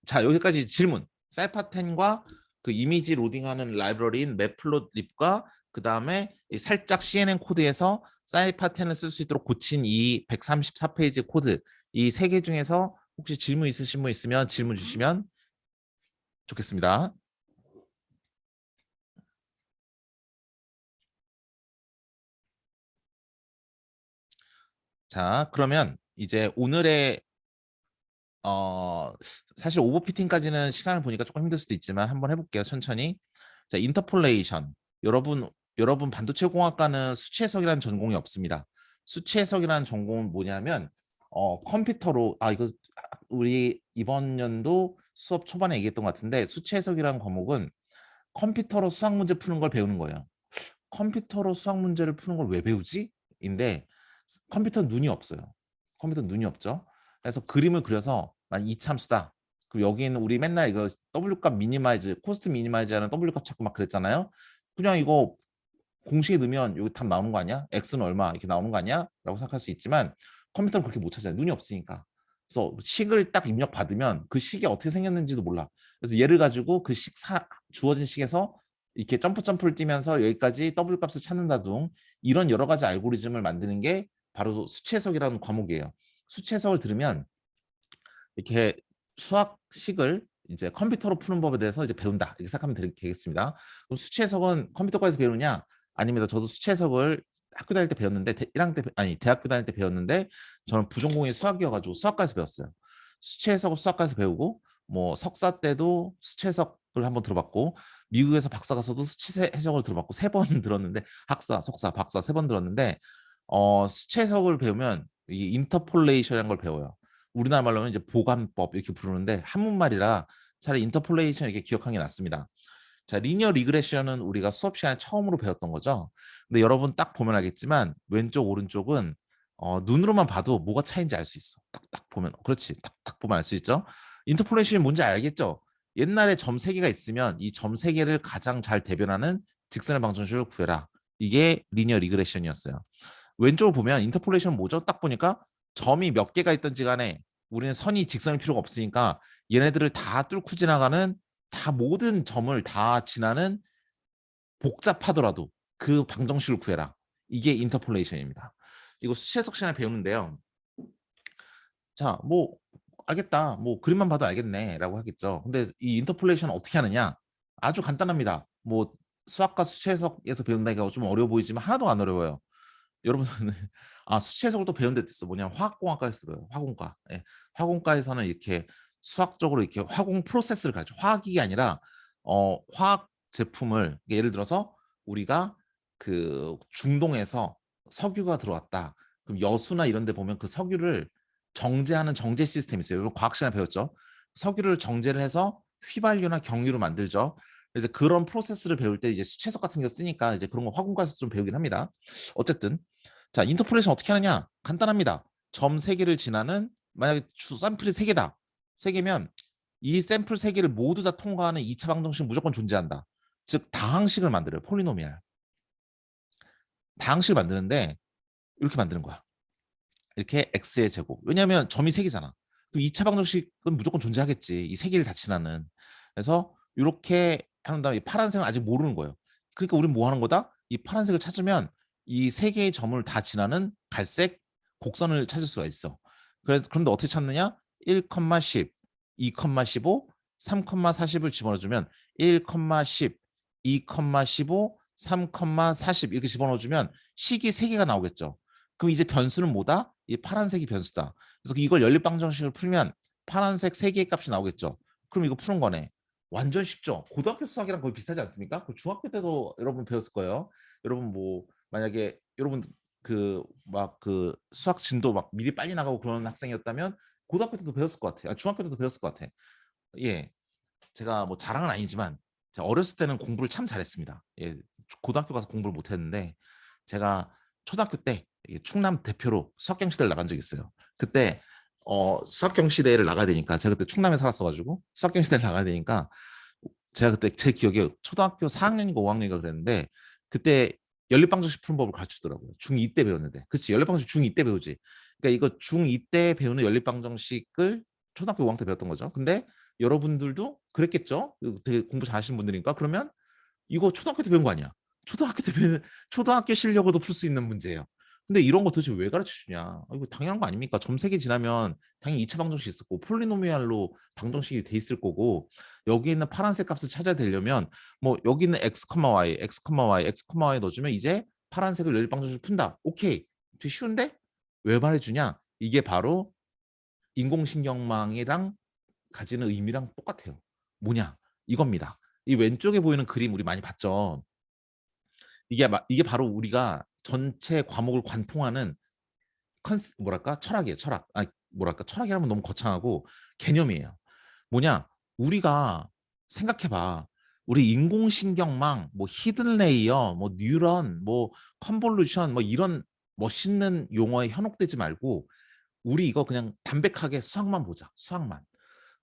자 여기까지 질문. 셀파10과 그 이미지 로딩하는 라이브러리인 매플롯립과 그 다음에 살짝 CNN 코드에서 셀파10을 쓸 수 있도록 고친 이 134페이지 코드 이 3개 중에서 혹시 질문 있으신 분 있으면 질문 주시면 좋겠습니다. 자, 그러면 이제 오늘의 사실 오버피팅까지는 시간을 보니까 조금 힘들 수도 있지만 한번 해볼게요. 천천히. 자, 인터폴레이션. 여러분 반도체 공학과는 수치 해석이라는 전공이 없습니다. 수치 해석이라는 전공은 뭐냐면 컴퓨터로 이거 우리 이번 연도 수업 초반에 얘기했던 것 같은데 수치 해석이라는 과목은 컴퓨터로 수학 문제 푸는 걸 배우는 거예요. 컴퓨터로 수학 문제를 푸는 걸 왜 배우지? 인데 컴퓨터 눈이 없어요. 컴퓨터 눈이 없죠. 그래서 그림을 그려서 이 참수다. 그럼 여기는 우리 맨날 이거 W 값 미니마이즈, 코스트 미니마이즈하는 W 값 찾고 막 그랬잖아요. 그냥 이거 공식에 넣으면 여기 답 나오는 거 아니야? X는 얼마 이렇게 나오는 거 아니야? 라고 생각할 수 있지만 컴퓨터는 그렇게 못 찾아요. 눈이 없으니까. 그래서 식을 딱 입력 받으면 그 식이 어떻게 생겼는지도 몰라. 그래서 얘를 가지고 그 주어진 식에서 이렇게 점프를 뛰면서 여기까지 W 값을 찾는다 등 이런 여러 가지 알고리즘을 만드는 게 바로 수치 해석이라는 과목이에요. 수치 해석을 들으면 이렇게 수학식을 이제 컴퓨터로 푸는 법에 대해서 이제 배운다 이렇게 생각하면 되겠습니다. 그럼 수치 해석은 컴퓨터과에서 배우느냐? 아닙니다. 저도 수치 해석을 학교 다닐 때 배웠는데 1학년 때 아니 대학교 다닐 때 배웠는데 저는 부전공이 수학이어가지고 수학과에서 배웠어요. 수치 해석을 수학과에서 배우고 뭐 석사 때도 수치 해석을 한번 들어봤고 미국에서 박사 가서도 수치 해석을 들어봤고 3번 들었는데 학사, 석사, 박사 3번 들었는데 수치 해석을 배우면 이 인터폴레이션이라는 걸 배워요. 우리나라 말로는 이제 보관법 이렇게 부르는데 한문말이라 차라리 인터폴레이션 이렇게 기억하는 게 낫습니다. 자, 리니어 리그레션은 우리가 수업 시간에 처음으로 배웠던 거죠. 근데 여러분 딱 보면 알겠지만 왼쪽 오른쪽은 눈으로만 봐도 뭐가 차이인지 알 수 있어. 딱딱 보면 그렇지. 딱딱 보면 알 수 있죠. 인터폴레이션이 뭔지 알겠죠? 옛날에 점 3개가 있으면 이 점 3개를 가장 잘 대변하는 직선의 방정식을 구해라. 이게 리니어 리그레션이었어요. 왼쪽을 보면 인터폴레이션은 뭐죠? 딱 보니까 점이 몇 개가 있든지 간에 우리는 선이 직선일 필요가 없으니까 얘네들을 다 뚫고 지나가는 다 모든 점을 다 지나는 복잡하더라도 그 방정식을 구해라. 이게 인터폴레이션입니다. 이거 수치해석 시간에 배우는데요. 자, 뭐 알겠다. 뭐 그림만 봐도 알겠네라고 하겠죠. 근데 이 인터폴레이션 어떻게 하느냐? 아주 간단합니다. 뭐 수학과 수치해석에서 배운다니까 좀 어려워 보이지만 하나도 안 어려워요. 여러분은 수치 해석을 또 배운 데 있어. 뭐냐면 화학공학과에서 배워요. 화공과. 예. 화공과에서는 이렇게 수학적으로 이렇게 화공 프로세스를 가르쳐. 화학이 아니라 화학 제품을 예를 들어서 우리가 그 중동에서 석유가 들어왔다. 그럼 여수나 이런 데 보면 그 석유를 정제하는 정제 시스템이 있어요. 여러분 과학 시간에 배웠죠. 석유를 정제를 해서 휘발유나 경유로 만들죠. 그래서 그런 프로세스를 배울 때 이제 수채석 같은 거 쓰니까 이제 그런 거 화공과에서 좀 배우긴 합니다. 어쨌든 자, 인터폴레이션 어떻게 하느냐? 간단합니다. 점 3개를 지나는 만약에 주 샘플이 3개다. 3개면 이 샘플 3개를 모두 다 통과하는 2차 방정식은 무조건 존재한다. 즉 다항식을 만들어요. 폴리노미알. 다항식을 만드는데 이렇게 만드는 거야. 이렇게 x의 제곱. 왜냐하면 점이 3개잖아. 그럼 2차 방정식은 무조건 존재하겠지. 이 3개를 다 지나는. 그래서 이렇게 하는 다음에 파란색은 아직 모르는 거예요. 그러니까 우리는 뭐 하는 거다? 이 파란색을 찾으면 이 3개의 점을 다 지나는 갈색 곡선을 찾을 수가 있어. 그런데 어떻게 찾느냐? 1, 10, 2, 15, 3, 40을 집어넣어주면 1, 10, 2, 15, 3, 40 이렇게 집어넣어주면 식이 3개가 나오겠죠. 그럼 이제 변수는 뭐다? 이 파란색이 변수다. 그래서 이걸 연립방정식을 풀면 파란색 3개의 값이 나오겠죠. 그럼 이거 푸는 거네. 완전 쉽죠. 고등학교 수학이랑 거의 비슷하지 않습니까? 중학교 때도 여러분 배웠을 거예요. 여러분 뭐 만약에 여러분 그 수학 진도 막 미리 빨리 나가고 그런 학생이었다면 고등학교 때도 배웠을 것 같아요. 중학교 때도 배웠을 것 같아. 예, 제가 뭐 자랑은 아니지만 제가 어렸을 때는 공부를 참 잘했습니다. 예, 고등학교 가서 공부를 못했는데 제가 초등학교 때 충남 대표로 수학경시대를 나간 적이 있어요. 그때 수학경시대를 나가야 되니까 제가 그때 충남에 살았어가지고 수학경시대를 나가야 되니까 제가 그때 제 기억에 초등학교 4학년인가 5학년인가 그랬는데 그때 연립방정식 푸는 법을 가르치더라고요. 중2 때 배웠는데. 그치, 연립방정식 중2 때 배우지. 그러니까 이거 중2 때 배우는 연립방정식을 초등학교 5학년 때 배웠던 거죠. 근데 여러분들도 그랬겠죠? 되게 공부 잘하시는 분들이니까. 그러면 이거 초등학교 때 배운 거 아니야? 초등학교 때 배운 초등학교 실력으로도 풀 수 있는 문제예요. 근데 이런 거 도대체 왜 가르쳐 주냐? 이거 당연한 거 아닙니까? 점 3개 지나면 당연히 2차 방정식 있을 거고 폴리노미알로 방정식이 돼 있을 거고 여기 있는 파란색 값을 찾아야 되려면 뭐 여기 있는 x, y, x, y, x, y 넣어주면 이제 파란색을 연립 방정식을 푼다. 오케이. 되게 쉬운데? 왜 말해주냐? 이게 바로 인공신경망이랑 가지는 의미랑 똑같아요. 뭐냐? 이겁니다. 이 왼쪽에 보이는 그림 우리 많이 봤죠. 이게 바로 우리가 전체 과목을 관통하는 뭐랄까 철학이에요. 철학. 뭐랄까 철학이라면 너무 거창하고 개념이에요. 뭐냐? 우리가 생각해봐. 우리 인공신경망, 뭐 히든 레이어, 뭐 뉴런, 뭐 컨볼루션, 뭐 이런 멋있는 용어에 현혹되지 말고 우리 이거 그냥 담백하게 수학만 보자. 수학만.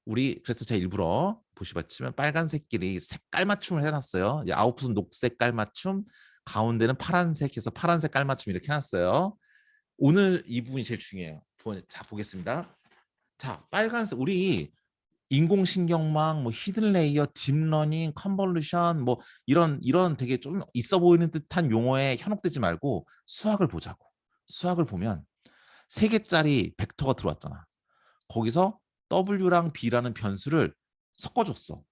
우리 그래서 제가 일부러 보시면 빨간색끼리 색깔 맞춤을 해놨어요. 이제 아웃풋은 녹색 깔 맞춤, 가운데는 파란색 해서 파란색 깔 맞춤 이렇게 해놨어요. 오늘 이 부분이 제일 중요해요. 자, 보겠습니다. 자, 빨간색 우리 인공신경망, 뭐 히든레이어, 딥러닝, 컨볼루션 뭐 이런 되게 좀 있어 보이는 듯한 용어에 현혹되지 말고 수학을 보자고. 수학을 보면 3개짜리 벡터가 들어왔잖아. 거기서 W랑 B라는 변수를 섞어줬어.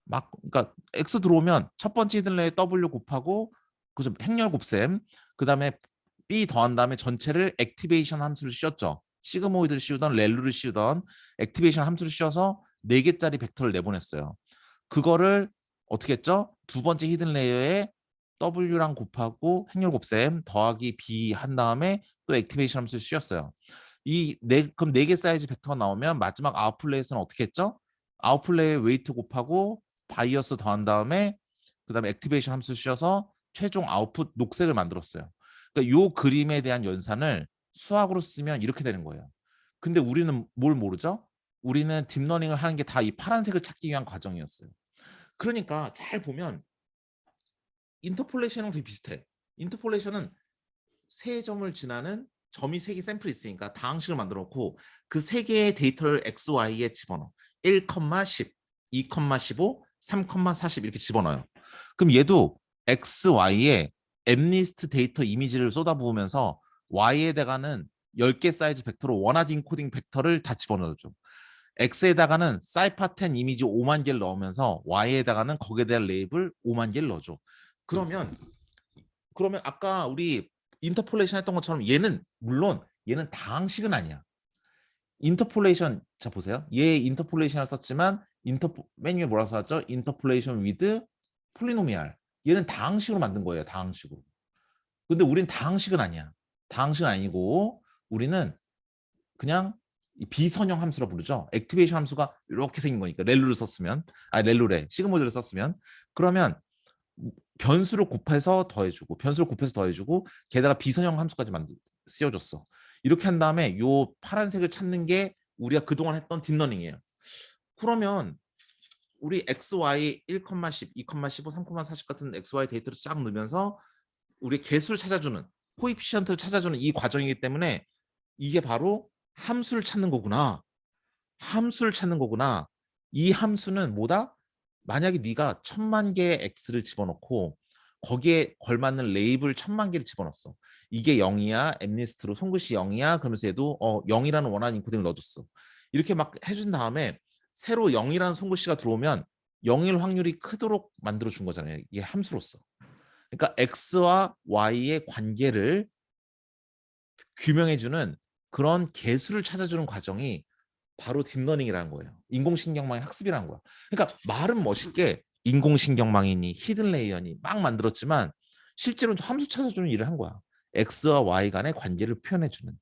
막 그러니까 X 들어오면 첫 번째 히든레이어 W 곱하고 그죠 행렬 곱셈 그다음에 B 더한 다음에 전체를 액티베이션 함수를 씌웠죠. 시그모이드를 씌우던 렐루를 씌우던 액티베이션 함수를 씌워서 4개짜리 벡터를 내보냈어요. 그거를 어떻게 했죠? 두 번째 히든 레이어에 W랑 곱하고 행렬 곱셈 더하기 B 한 다음에 또 액티베이션 함수를 씌웠어요. 그럼 4개 사이즈 벡터가 나오면 마지막 아웃플레이에서는 어떻게 했죠? 아웃플레이 웨이트 곱하고 바이어스 더한 다음에 그다음에 액티베이션 함수 씌워서 최종 아웃풋 녹색을 만들었어요. 그러니까 요 그림에 대한 연산을 수학으로 쓰면 이렇게 되는 거예요. 근데 우리는 뭘 모르죠? 우리는 딥러닝을 하는 게 다 이 파란색을 찾기 위한 과정이었어요. 그러니까 잘 보면 인터폴레이션이랑 되게 비슷해. 인터폴레이션은 3점을 지나는 점이 3개 샘플이 있으니까 다항식을 만들어 놓고 그 3개의 데이터를 x, y에 집어넣어. 1, 10, 2, 15, 3, 40 이렇게 집어넣어요. 그럼 얘도 x, y에 엠리스트 데이터 이미지를 쏟아부으면서 y에다가는 10개 사이즈 벡터로 원하드 인코딩 벡터를 다 집어넣어줘. x에다가는 사이파10 이미지 5만 개를 넣으면서 y에다가는 거기에 대한 레이블 5만 개를 넣어줘. 그러면 아까 우리 인터폴레이션 했던 것처럼 얘는 물론 얘는 다항식은 아니야. 인터폴레이션 자 보세요. 얘 인터폴레이션을 썼지만 메뉴에 뭐라고 써놨죠? 인터폴레이션 위드 폴리노미알. 얘는 다항식으로 만든 거예요. 다항식으로. 근데 우린 다항식은 아니야. 다항식은 아니고 우리는 그냥 비선형 함수라 부르죠. 액티베이션 함수가 이렇게 생긴 거니까 렐루를 썼으면 렐루래 시그모드를 썼으면 그러면 변수를 곱해서 더해주고 변수를 곱해서 더해주고 게다가 비선형 함수까지 씌워줬어. 이렇게 한 다음에 요 파란색을 찾는 게 우리가 그동안 했던 딥러닝이에요. 그러면 우리 XY 1, 10, 2, 15, 3, 40 같은 XY 데이터를 쫙 넣으면서 우리 개수를 찾아주는 코에피션트를 찾아주는 이 과정이기 때문에 이게 바로 함수를 찾는 거구나. 함수를 찾는 거구나. 이 함수는 뭐다? 만약에 네가 1000만 개의 x를 집어넣고 거기에 걸맞는 레이블 1000만 개를 집어넣었어. 이게 0이야. 엠리스트로 손글씨 0이야. 그러면서 얘도 0이라는 원하는 인코딩을 넣어줬어. 이렇게 막 해준 다음에 새로 0이라는 손글씨가 들어오면 0일 확률이 크도록 만들어준 거잖아요. 이게 함수로서. 그러니까 x와 y의 관계를 규명해주는 그런 개수를 찾아주는 과정이 바로 딥러닝이라는 거예요. 인공신경망의 학습이라는 거야. 그러니까 말은 멋있게 인공신경망이니 히든레이어니 막 만들었지만 실제로는 함수 찾아주는 일을 한 거야. X와 Y 간의 관계를 표현해주는.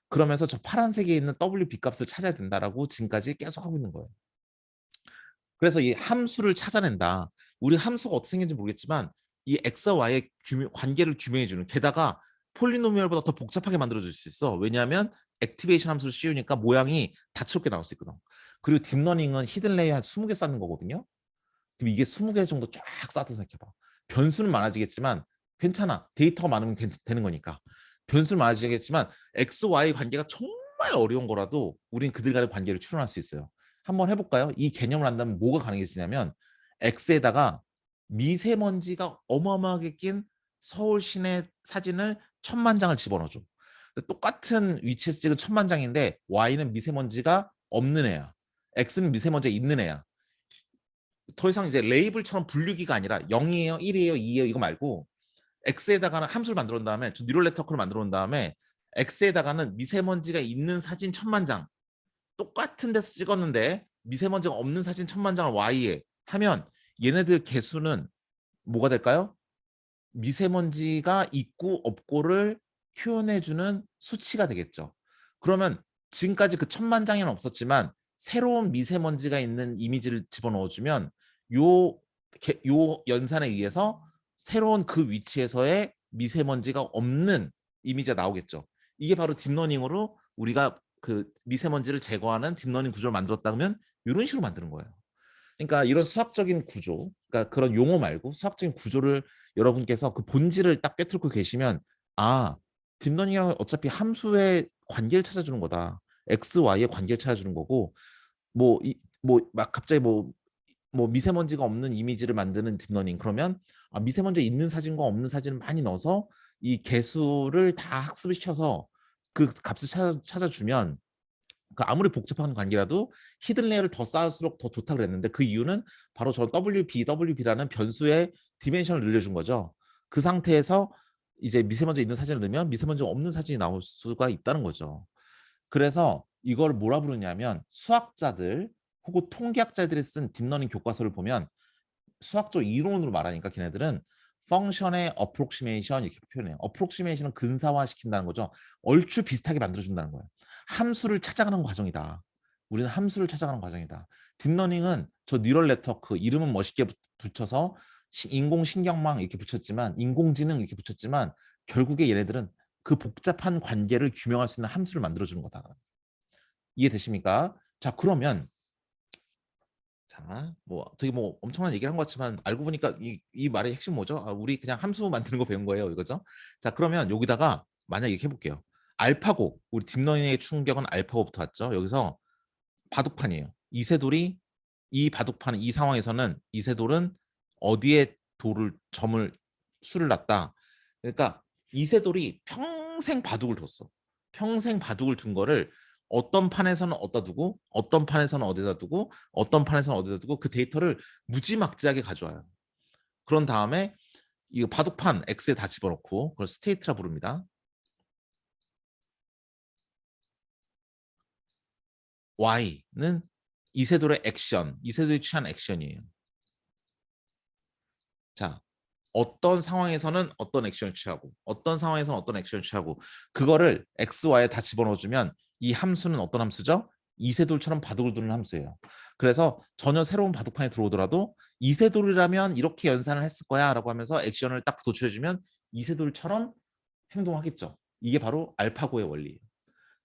그러면서 저 파란색에 있는 WB 값을 찾아야 된다라고 지금까지 계속 하고 있는 거예요. 그래서 이 함수를 찾아낸다. 우리 함수가 어떻게 생긴지 모르겠지만 이 X와 Y의 관계를 규명해주는 게다가 폴리노미얼보다 더 복잡하게 만들어줄 수 있어. 왜냐하면 액티베이션 함수를 씌우니까 모양이 다채롭게 나올 수 있거든. 그리고 딥러닝은 히든레이어 한 20개 쌓는 거거든요. 그럼 이게 20개 정도 쫙 쌓아서 생각해봐. 변수는 많아지겠지만 괜찮아. 데이터가 많으면 되는 거니까. 변수는 많아지겠지만 X, Y 관계가 정말 어려운 거라도 우린 그들 간의 관계를 추론할 수 있어요. 한번 해볼까요? 이 개념을 안다면 뭐가 가능해지냐면 X에다가 미세먼지가 어마어마하게 낀 서울 시내 사진을 1000만 장을 집어넣어줘. 똑같은 위치에서 찍은 1000만 장인데 Y는 미세먼지가 없는 애야. X는 미세먼지가 있는 애야. 더 이상 이제 레이블처럼 분류기가 아니라 0이에요, 1이에요, 2이에요 이거 말고 X에다가는 함수를 만들어 놓은 다음에 뉴럴 네트워크를 만들어 놓은 다음에 X에다가는 미세먼지가 있는 사진 1000만 장 똑같은 데서 찍었는데 미세먼지가 없는 사진 1000만 장을 Y에 하면 얘네들 개수는 뭐가 될까요? 미세먼지가 있고 없고를 표현해주는 수치가 되겠죠. 그러면 지금까지 그 1000만 장에는 없었지만 새로운 미세먼지가 있는 이미지를 집어넣어주면 요 연산에 의해서 새로운 그 위치에서의 미세먼지가 없는 이미지가 나오겠죠. 이게 바로 딥러닝으로 우리가 그 미세먼지를 제거하는 딥러닝 구조를 만들었다면 이런 식으로 만드는 거예요. 그러니까 이런 수학적인 구조, 그러니까 그런 용어 말고 수학적인 구조를 여러분께서 그 본질을 딱 꿰뚫고 계시면 아, 딥러닝은 어차피 함수의 관계를 찾아주는 거다. x, y의 관계를 찾아주는 거고 막 갑자기 뭐 미세먼지가 없는 이미지를 만드는 딥러닝 그러면 미세먼지 있는 사진과 없는 사진을 많이 넣어서 이 개수를 다 학습을 시켜서 그 값을 찾아주면 그 아무리 복잡한 관계라도 히든 레이어를 더 쌓을수록 더 좋다 그랬는데 그 이유는 바로 저 WB라는 변수의 디멘션을 늘려준 거죠. 그 상태에서 이제 미세먼지 있는 사진을 넣으면 미세먼지가 없는 사진이 나올 수가 있다는 거죠. 그래서 이걸 뭐라 부르냐면 수학자들 혹은 통계학자들이 쓴 딥러닝 교과서를 보면 수학적 이론으로 말하니까 걔네들은 펑션의 어프록시메이션 이렇게 표현해요. 어프록시메이션은 근사화시킨다는 거죠. 얼추 비슷하게 만들어준다는 거예요. 함수를 찾아가는 과정이다. 우리는 함수를 찾아가는 과정이다. 딥러닝은 저 뉴럴 네트워크 이름은 멋있게 붙여서 인공신경망 이렇게 붙였지만 인공지능 이렇게 붙였지만 결국에 얘네들은 그 복잡한 관계를 규명할 수 있는 함수를 만들어주는 거다. 이해되십니까? 자, 그러면 자, 되게 엄청난 얘기를 한 것 같지만 알고 보니까 이 말의 핵심 뭐죠? 우리 그냥 함수 만드는 거 배운 거예요, 이거죠? 자, 그러면 여기다가 만약 이렇게 해볼게요. 알파고, 우리 딥러닝의 충격은 알파고부터 왔죠. 여기서 바둑판이에요. 이세돌이 이 바둑판 이 상황에서는 이세돌은 어디에 점을 수를 놨다. 그러니까 이세돌이 평생 바둑을 뒀어. 평생 바둑을 둔 거를 어떤 판에서는 어디다 두고 어떤 판에서는 어디다 두고 어떤 판에서는 어디다 두고 그 데이터를 무지막지하게 가져와요. 그런 다음에 이 바둑판 X에 다 집어넣고 그걸 스테이트라 부릅니다. Y는 이세돌의 액션, 이세돌이 취한 액션이에요. 자, 어떤 상황에서는 어떤 액션을 취하고 어떤 상황에서는 어떤 액션을 취하고 그거를 X, Y에 다 집어넣어주면 이 함수는 어떤 함수죠? 이세돌처럼 바둑을 두는 함수예요. 그래서 전혀 새로운 바둑판에 들어오더라도 이세돌이라면 이렇게 연산을 했을 거야 라고 하면서 액션을 딱 도출해주면 이세돌처럼 행동하겠죠. 이게 바로 알파고의 원리예요.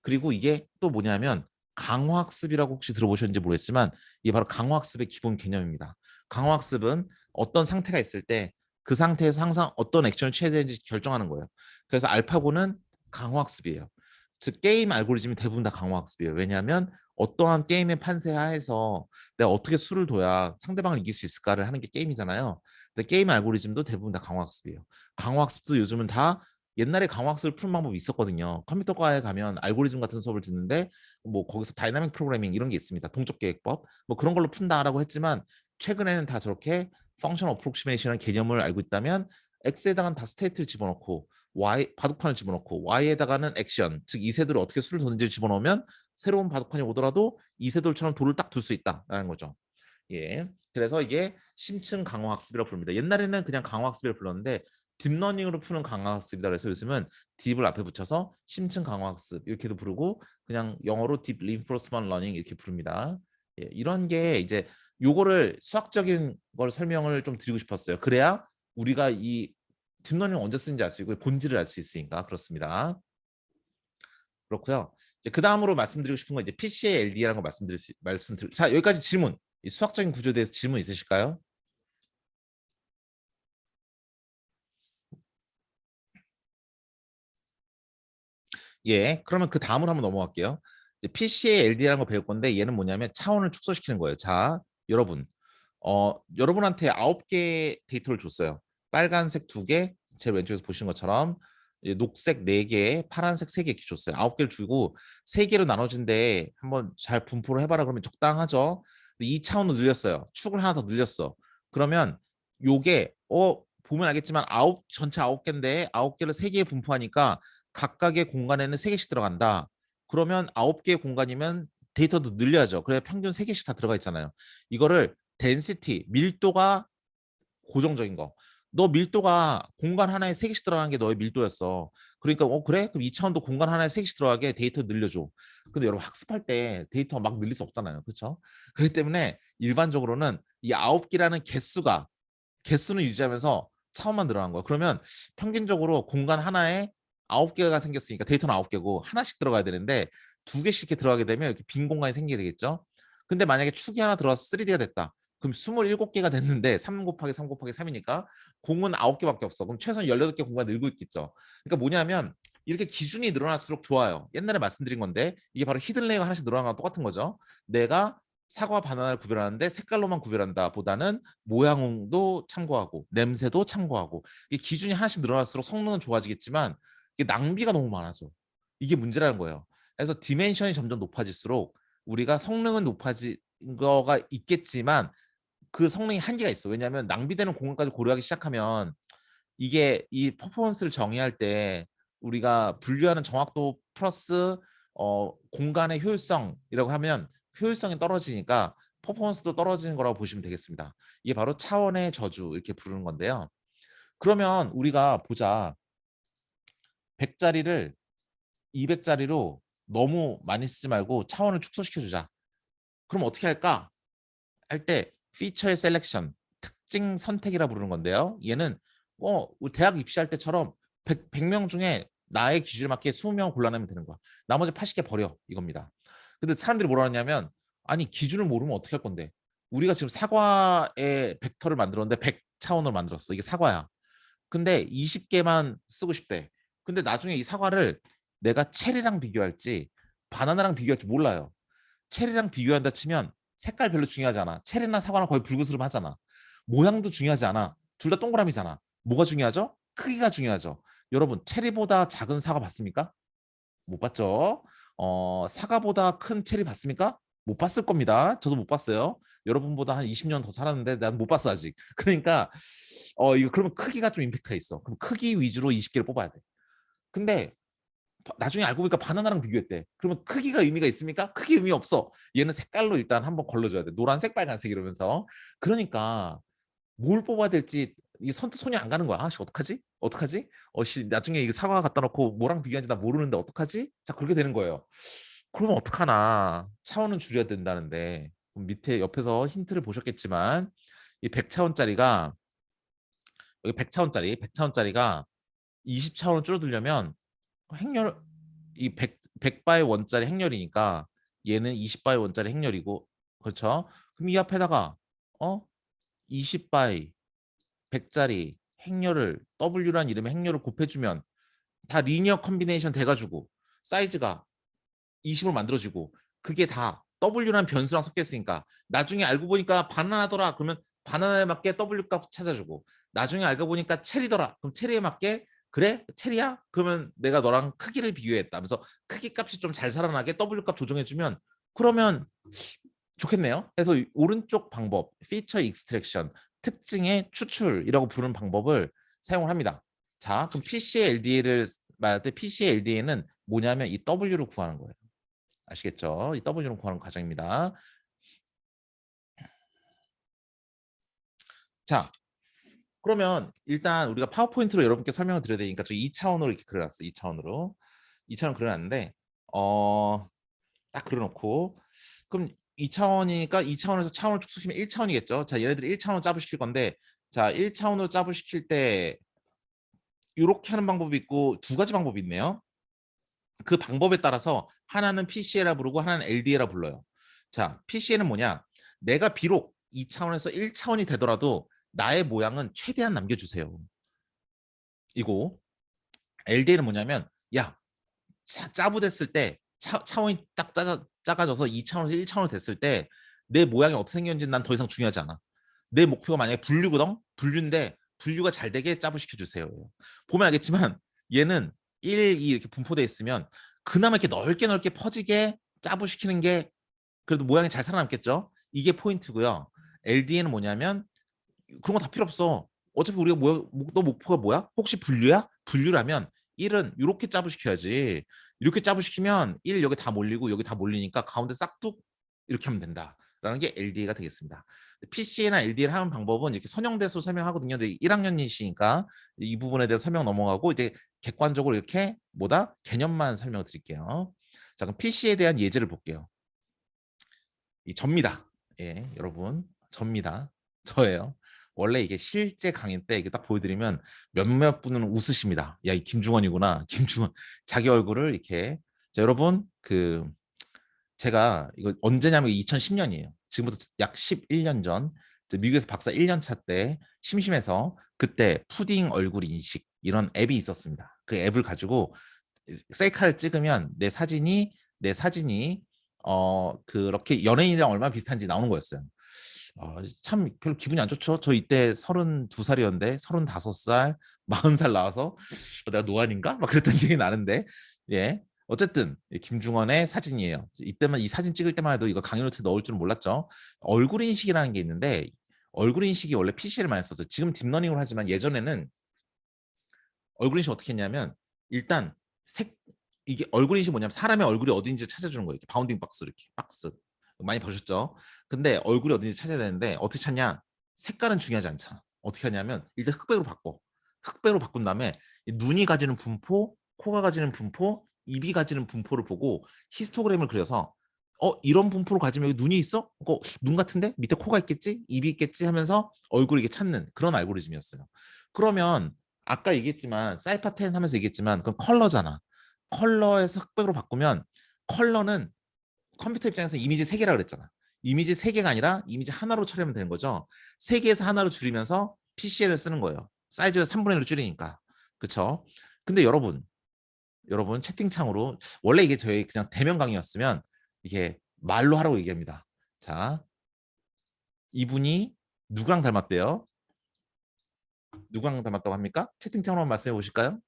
그리고 이게 또 뭐냐면 강화학습이라고 혹시 들어보셨는지 모르겠지만 이게 바로 강화학습의 기본 개념입니다. 강화학습은 어떤 상태가 있을 때 그 상태에서 항상 어떤 액션을 취해야 되는지 결정하는 거예요. 그래서 알파고는 강화학습이에요. 즉 게임 알고리즘이 대부분 다 강화학습이에요. 왜냐하면 어떠한 게임의 판세하에서 내가 어떻게 수를 둬야 상대방을 이길 수 있을까를 하는 게 게임이잖아요. 근데 게임 알고리즘도 대부분 다 강화학습이에요. 강화학습도 요즘은 다 옛날에 강화학습을 푸는 방법이 있었거든요. 컴퓨터과에 가면 알고리즘 같은 수업을 듣는데 거기서 다이나믹 프로그래밍 이런 게 있습니다. 동적 계획법 그런 걸로 푼다라고 했지만 최근에는 다 저렇게 펑션 어프록시메이션의 개념을 알고 있다면 X에다가는 다 스테이트를 집어넣고 Y 바둑판을 집어넣고 Y에다가는 액션 즉 이세돌이 어떻게 수를 던지를 집어넣으면 새로운 바둑판이 오더라도 이세돌처럼 돌을 딱 둘 수 있다라는 거죠. 예. 그래서 이게 심층 강화학습이라고 부릅니다. 옛날에는 그냥 강화학습이라고 불렀는데 딥러닝으로 푸는 강화학습이다. 그래서 요즘은 딥을 앞에 붙여서 심층 강화학습 이렇게도 부르고 그냥 영어로 딥 리인포스먼트 러닝 이렇게 부릅니다. 예, 이런 게 이제 요거를 수학적인 걸 설명을 좀 드리고 싶었어요. 그래야 우리가 이 딥러닝 언제 쓰는지 알 수 있고 본질을 알 수 있으니까 그렇습니다. 그렇고요. 이제 그 다음으로 말씀드리고 싶은 건 이제 PCA LD라는 거 자, 여기까지 질문. 이 수학적인 구조에 대해서 질문 있으실까요? 예, 그러면 그 다음으로 한번 넘어갈게요. PCA LD라는 거 배울 건데 얘는 뭐냐면 차원을 축소시키는 거예요. 자, 여러분, 여러분한테 9개 데이터를 줬어요. 빨간색 2개, 제 왼쪽에서 보시는 것처럼 녹색 4개, 파란색 3개 이렇게 줬어요. 9개를 주고 3개로 나눠진데 한번 잘 분포를 해봐라 그러면 적당하죠. 2차원으로 늘렸어요. 축을 하나 더 늘렸어. 그러면 요게 보면 알겠지만 전체 9개인데 9개를 3개에 분포하니까 각각의 공간에는 3개씩 들어간다. 그러면 9개의 공간이면 데이터도 늘려야죠. 그래 평균 3개씩 다 들어가 있잖아요. 이거를 density, 밀도가 고정적인 거. 너 밀도가 공간 하나에 3개씩 들어가는 게 너의 밀도였어. 그러니까 그래? 그럼 2차원도 공간 하나에 3개씩 들어가게 데이터 늘려줘. 근데 여러분 학습할 때 데이터 막 늘릴 수 없잖아요. 그렇죠? 그렇기 때문에 일반적으로는 이 9개라는 개수는 유지하면서 차원만 늘어난 거야. 그러면 평균적으로 공간 하나에 9개가 생겼으니까 데이터는 9개고 하나씩 들어가야 되는데 2개씩 이렇게 들어가게 되면 이렇게 빈 공간이 생기게 되겠죠. 근데 만약에 축이 하나 들어와서 3D가 됐다. 그럼 27개가 됐는데 3 곱하기 3 곱하기 3이니까 공은 9개밖에 없어. 그럼 최소한 18개 공간 늘고 있겠죠. 그러니까 뭐냐면 이렇게 기준이 늘어날수록 좋아요. 옛날에 말씀드린 건데 이게 바로 히든 레이어가 하나씩 늘어나는 거랑 똑같은 거죠. 내가 사과와 바나나를 구별하는데 색깔로만 구별한다 보다는 모양도 참고하고 냄새도 참고하고 이 기준이 하나씩 늘어날수록 성능은 좋아지겠지만 이게 낭비가 너무 많아져. 이게 문제라는 거예요. 그래서 디멘션이 점점 높아질수록 우리가 성능은 높아진 거가 있겠지만 그 성능이 한계가 있어. 왜냐하면 낭비되는 공간까지 고려하기 시작하면 이게 이 퍼포먼스를 정의할 때 우리가 분류하는 정확도 플러스 공간의 효율성이라고 하면 효율성이 떨어지니까 퍼포먼스도 떨어지는 거라고 보시면 되겠습니다. 이게 바로 차원의 저주 이렇게 부르는 건데요. 그러면 우리가 보자. 100짜리를 200짜리로 너무 많이 쓰지 말고 차원을 축소시켜주자. 그럼 어떻게 할까? 할 때 피처의 셀렉션, 특징 선택이라 부르는 건데요. 얘는 우리 대학 입시할 때처럼 100명 중에 나의 기준에 맞게 20명 골라내면 되는 거야. 나머지 80개 버려 이겁니다. 근데 사람들이 뭐라 하냐면 아니 기준을 모르면 어떻게 할 건데? 우리가 지금 사과의 벡터를 만들었는데 100 차원으로 만들었어. 이게 사과야. 근데 20개만 쓰고 싶대. 근데 나중에 이 사과를 내가 체리랑 비교할지 바나나랑 비교할지 몰라요. 체리랑 비교한다 치면 색깔 별로 중요하지 않아. 체리나 사과는 거의 붉으스름하잖아. 모양도 중요하지 않아. 둘 다 동그라미잖아. 뭐가 중요하죠? 크기가 중요하죠. 여러분 체리보다 작은 사과 봤습니까? 못 봤죠. 사과보다 큰 체리 봤습니까? 못 봤을 겁니다. 저도 못 봤어요. 여러분보다 한 20년 더 살았는데 난 못 봤어 아직. 그러니까 이거 그러면 크기가 좀 임팩트가 있어. 그럼 크기 위주로 20개를 뽑아야 돼. 근데 나중에 알고 보니까 바나나랑 비교했대. 그러면 크기가 의미가 있습니까? 크기 의미 없어. 얘는 색깔로 일단 한번 걸러줘야 돼. 노란색, 빨간색 이러면서. 그러니까 뭘 뽑아야 될지 이 선뜻 손이 안 가는 거야. 아씨 어떡하지? 어떡하지? 나중에 이게 사과 갖다 놓고 뭐랑 비교하는지 나 모르는데 어떡하지? 자 그렇게 되는 거예요. 그러면 어떡하나? 차원은 줄여야 된다는데 밑에 옆에서 힌트를 보셨겠지만 이 100차원짜리가 여기 100차원짜리가 20차원 줄어들려면 행렬 이 100바의 원짜리 행렬이니까 얘는 20바의 원짜리 행렬이고 그렇죠? 그럼 이 앞에다가 20바의 100짜리 행렬을 W란 이름의 행렬을 곱해주면 다 리니어 컨비네이션 돼가지고 사이즈가 20으로 만들어지고 그게 다 W란 변수랑 섞여 있으니까 나중에 알고 보니까 바나나더라 그러면 바나나에 맞게 W 값 찾아주고 나중에 알고 보니까 체리더라 그럼 체리에 맞게 그래 체리야 그러면 내가 너랑 크기를 비교했다 하면서 크기 값이 좀 잘 살아나게 W 값 조정해주면 그러면 좋겠네요. 그래서 오른쪽 방법 피처 익스트랙션 특징의 추출이라고 부르는 방법을 사용을 합니다. 자 그럼 PC의 LDA를 말할 때 PC의 LDA는 뭐냐면 이 W를 구하는 거예요. 아시겠죠? 이 W를 구하는 과정입니다. 자 그러면 일단 우리가 파워포인트로 여러분께 설명을 드려야 되니까 저 2차원으로 이렇게 그려놨어요. 2차원으로 그려놨는데 딱 그려놓고 그럼 2차원이니까 2차원에서 차원을 축소시키면 1차원이겠죠. 자 얘네들이 1차원으로 짜부시킬 건데 자 1차원으로 짜부시킬 때 이렇게 하는 방법이 있고 두 가지 방법이 있네요. 그 방법에 따라서 하나는 PCA라 부르고 하나는 LDA라 불러요. 자 PCA는 뭐냐 내가 비록 2차원에서 1차원이 되더라도 나의 모양은 최대한 남겨주세요. 이거 LDA는 뭐냐면 야 짜부됐을 때 차원이 딱 작아져서 2차원에서 1차원으로 됐을 때 내 모양이 어떻게 생겼는지 난 더 이상 중요하지 않아. 내 목표가 만약에 분류거든? 분류인데 분류가 잘 되게 짜부시켜 주세요. 보면 알겠지만 얘는 1, 2 이렇게 분포되어 있으면 그나마 이렇게 넓게 퍼지게 짜부시키는 게 그래도 모양이 잘 살아남겠죠? 이게 포인트고요. LDA는 뭐냐면 그런 거 다 필요 없어. 어차피 우리가 너 목표가 뭐야? 혹시 분류야? 분류라면 1은 이렇게 짜부시켜야지. 이렇게 짜부시키면 1 여기 다 몰리고 여기 다 몰리니까 가운데 싹둑 이렇게 하면 된다라는 게 LDA가 되겠습니다. PCA나 LDA를 하는 방법은 이렇게 선형대수 설명하거든요. 근데 1학년이시니까 이 부분에 대해서 설명 넘어가고 이제 객관적으로 이렇게 개념만 설명을 드릴게요. 자 그럼 PC에 대한 예제를 볼게요. 이 접니다. 예, 여러분 접니다. 저예요. 원래 이게 실제 강의 때 이게 딱 보여드리면 몇몇 분은 웃으십니다. 야, 이 김중원이구나. 김중원 자기 얼굴을 이렇게 자, 여러분 제가 이거 언제냐면 2010년이에요. 지금부터 약 11년 전 미국에서 박사 1년 차 때 심심해서 그때 푸딩 얼굴 인식 이런 앱이 있었습니다. 그 앱을 가지고 셀카를 찍으면 내 사진이 그렇게 연예인이랑 얼마나 비슷한지 나오는 거였어요. 참 별로 기분이 안 좋죠. 저 이때 32살이었는데 35살, 40살 나와서 내가 노안인가? 막 그랬던 기억이 나는데 예. 어쨌든 김중원의 사진이에요. 이때만 이 사진 찍을 때만 해도 이거 강의노트에 넣을 줄은 몰랐죠. 얼굴 인식이라는 게 있는데 얼굴 인식이 원래 PC를 많이 썼어요. 지금 딥러닝으로 하지만 예전에는 얼굴 인식 어떻게 했냐면 일단 이게 얼굴 인식 뭐냐면 사람의 얼굴이 어딘지 찾아주는 거예요. 이렇게 바운딩 박스 이렇게 박스 많이 보셨죠? 근데 얼굴이 어딘지 찾아야 되는데 어떻게 찾냐? 색깔은 중요하지 않잖아. 어떻게 하냐면 일단 흑백으로 바꿔. 흑백으로 바꾼 다음에 눈이 가지는 분포, 코가 가지는 분포, 입이 가지는 분포를 보고 히스토그램을 그려서 이런 분포를 가지면 여기 눈이 있어? 눈 같은데 밑에 코가 있겠지? 입이 있겠지? 하면서 얼굴을 이게 찾는 그런 알고리즘이었어요. 그러면 아까 얘기했지만 사이파10 하면서 얘기했지만 그건 컬러잖아. 컬러에서 흑백으로 바꾸면 컬러는 컴퓨터 입장에서 이미지 3개라 그랬잖아. 이미지 3개가 아니라 이미지 하나로 처리하면 되는 거죠. 3개에서 하나로 줄이면서 PCL을 쓰는 거예요. 사이즈를 3분의 1로 줄이니까. 그렇죠? 근데 여러분 채팅창으로 원래 이게 저희 그냥 대면 강의였으면 이게 말로 하라고 얘기합니다. 자, 이분이 누구랑 닮았대요? 누구랑 닮았다고 합니까? 채팅창으로 말씀해 보실까요?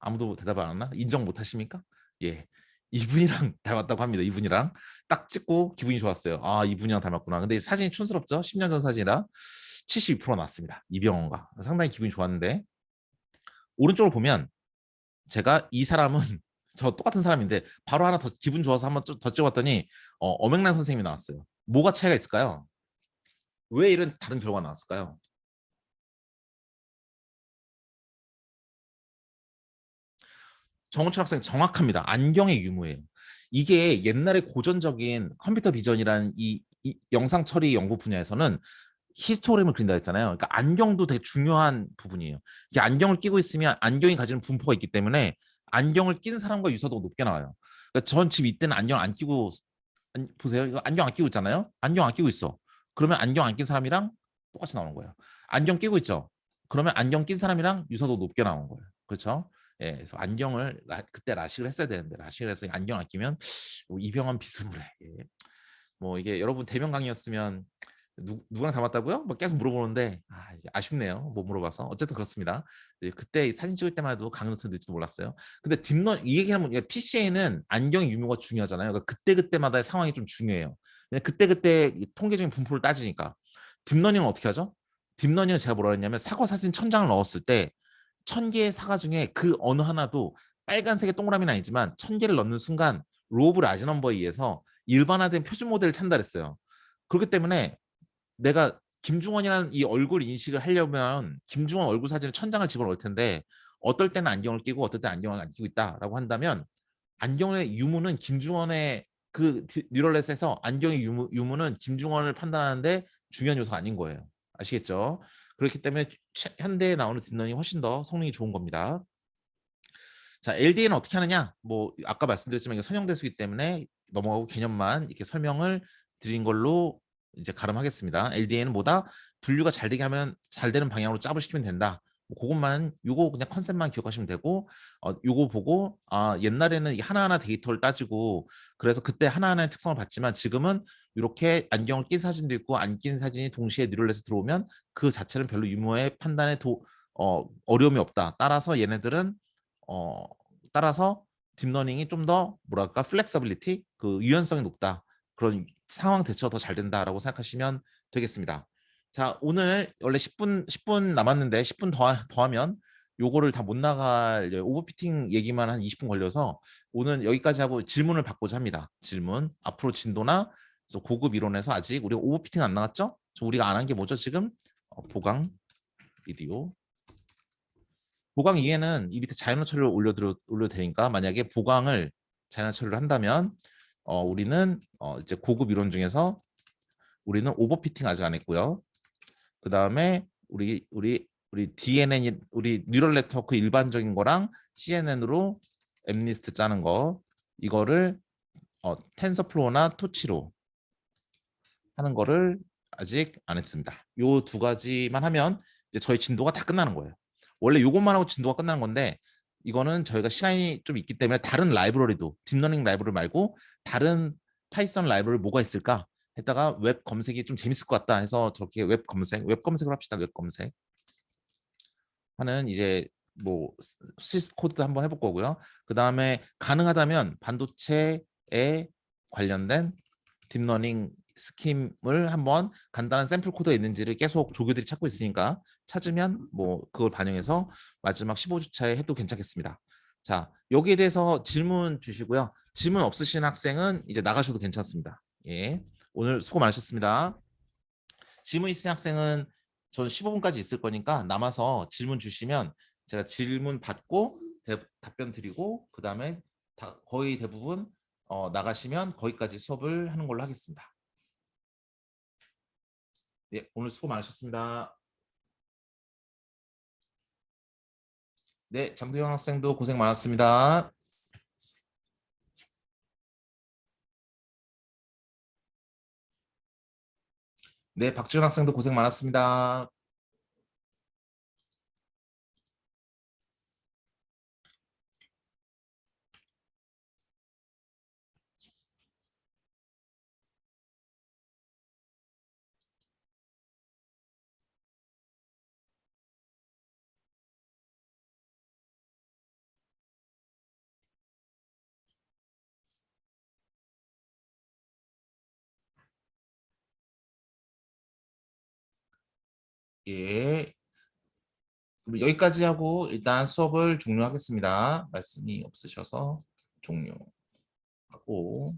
아무도 대답 안 하나? 인정 못 하십니까? 예. 이분이랑 닮았다고 합니다. 이분이랑 딱 찍고 기분이 좋았어요. 아, 이분이랑 닮았구나. 근데 사진이 촌스럽죠? 10년 전 사진이라 72% 나왔습니다. 이병헌과. 상당히 기분이 좋았는데 오른쪽으로 보면 제가 이 사람은 저 똑같은 사람인데 바로 하나 더 기분 좋아서 한번 더 찍어봤더니 엄앵란 선생님이 나왔어요. 뭐가 차이가 있을까요? 왜 이런 다른 결과가 나왔을까요? 정원철 학생 정확합니다. 안경의 유무예요. 이게 옛날에 고전적인 컴퓨터 비전이라는 이 영상 처리 연구 분야에서는 히스토그램을 그린다 했잖아요. 그러니까 안경도 되게 중요한 부분이에요. 이게 안경을 끼고 있으면 안경이 가지는 분포가 있기 때문에 안경을 낀 사람과 유사도가 높게 나와요. 그러니까 전 지금 이때는 안경 안 끼고 보세요. 이거 안경 안 끼고 있잖아요. 안경 안 끼고 있어. 그러면 안경 안 낀 사람이랑 똑같이 나오는 거예요. 안경 끼고 있죠. 그러면 안경 낀 사람이랑 유사도 높게 나오는 거예요. 그렇죠? 예, 그래서 안경을 그때 라식을 했어야 되는데 라식을 해서 안경 안 끼면 이병헌 비스무래. 예. 뭐 이게 여러분 대면 강의였으면 누구랑 닮았다고요? 뭐 계속 물어보는데 아쉽네요. 못 물어봐서 어쨌든 그렇습니다. 예, 그때 사진 찍을 때만 해도 강의 노트 넣지도 몰랐어요. 근데 이 얘기하면 PC에는 안경 유무가 중요하잖아요. 그러니까 그때그때마다의 상황이 좀 중요해요. 그때그때 통계적인 분포를 따지니까 딥러닝은 어떻게 하죠? 딥러닝은 제가 뭐라 했냐면 사과 사진 1000장을 넣었을 때 1000개의 사과 중에 그 어느 하나도 빨간색의 동그라미는 아니지만 1000개를 넣는 순간 로브 라지 넘버에 의해서 일반화된 표준 모델을 찬달했어요. 그렇기 때문에 내가 김중원이라는 이 얼굴 인식을 하려면 김중원 얼굴 사진을 1000장을 집어넣을 텐데 어떨 때는 안경을 끼고 어떨 때는 안경을 안 끼고 있다라고 한다면 안경의 유무는 김중원의 그 뉴럴넷에서 안경의 유무는 김중원을 판단하는데 중요한 요소가 아닌 거예요. 아시겠죠? 그렇기 때문에 현대에 나오는 딥러닝이 훨씬 더 성능이 좋은 겁니다. 자, LDA는 어떻게 하느냐? 뭐 아까 말씀드렸지만 이게 선형대수기 때문에 넘어가고 개념만 이렇게 설명을 드린 걸로 이제 가름하겠습니다. LDA는 뭐다? 분류가 잘 되게 하면 잘 되는 방향으로 짭을 시키면 된다. 뭐 그것만 요거 그냥 컨셉만 기억하시면 되고 요거 보고 옛날에는 하나하나 데이터를 따지고 그래서 그때 하나하나의 특성을 봤지만 지금은 이렇게 안경을 낀 사진도 있고 안 낀 사진이 동시에 뉴럴넷에 들어오면 그 자체는 별로 유무의 판단에 어려움이 없다. 따라서 얘네들은 따라서 딥러닝이 좀 더 뭐랄까 플렉서빌리티 그 유연성이 높다. 그런 상황 대처가 더 잘 된다라고 생각하시면 되겠습니다. 자, 오늘 원래 10분 남았는데 10분 더하면 요거를 다 못 나갈 오버피팅 얘기만 한 20분 걸려서 오늘 여기까지 하고 질문을 받고자 합니다. 질문. 앞으로 진도나 고급 이론에서 아직 우리가 오버피팅 안 나갔죠? 우리가 안 한 게 뭐죠 지금? 보강 비디오. 보강 이외에는 이 밑에 자연어 처리를 올려도 되니까 만약에 보강을 자연어 처리를 한다면 우리는 이제 고급 이론 중에서 우리는 오버피팅 아직 안 했고요. 그 다음에 우리 DNN 우리 뉴럴 네트워크 일반적인 거랑 CNN으로 엠리스트 짜는 거 이거를 텐서플로우나 토치로 하는 거를 아직 안 했습니다. 요 두 가지만 하면 이제 저희 진도가 다 끝나는 거예요. 원래 요것만 하고 진도가 끝나는 건데 이거는 저희가 시간이 좀 있기 때문에 다른 라이브러리도 딥러닝 라이브러리 말고 다른 파이썬 라이브러리 뭐가 있을까 했다가 웹 검색이 좀 재밌을 것 같다 해서 저렇게 웹 검색을 합시다. 웹 검색 하는 이제 뭐 시스 코드도 한번 해볼 거고요. 그 다음에 가능하다면 반도체에 관련된 딥러닝 스킴을 한번 간단한 샘플 코드가 있는지를 계속 조교들이 찾고 있으니까 찾으면 뭐 그걸 반영해서 마지막 15주차에 해도 괜찮겠습니다. 자, 여기에 대해서 질문 주시고요. 질문 없으신 학생은 이제 나가셔도 괜찮습니다. 예, 오늘 수고 많으셨습니다. 질문 있으신 학생은 저는 15분까지 있을 거니까 남아서 질문 주시면 제가 질문 받고 답변 드리고 그 다음에 거의 대부분 나가시면 거기까지 수업을 하는 걸로 하겠습니다. 네, 오늘 수고 많으셨습니다. 네, 장도영 학생도 고생 많았습니다. 네, 박지훈 학생도 고생 많았습니다. 예, 그럼 여기까지 하고 일단 수업을 종료하겠습니다. 말씀이 없으셔서 종료하고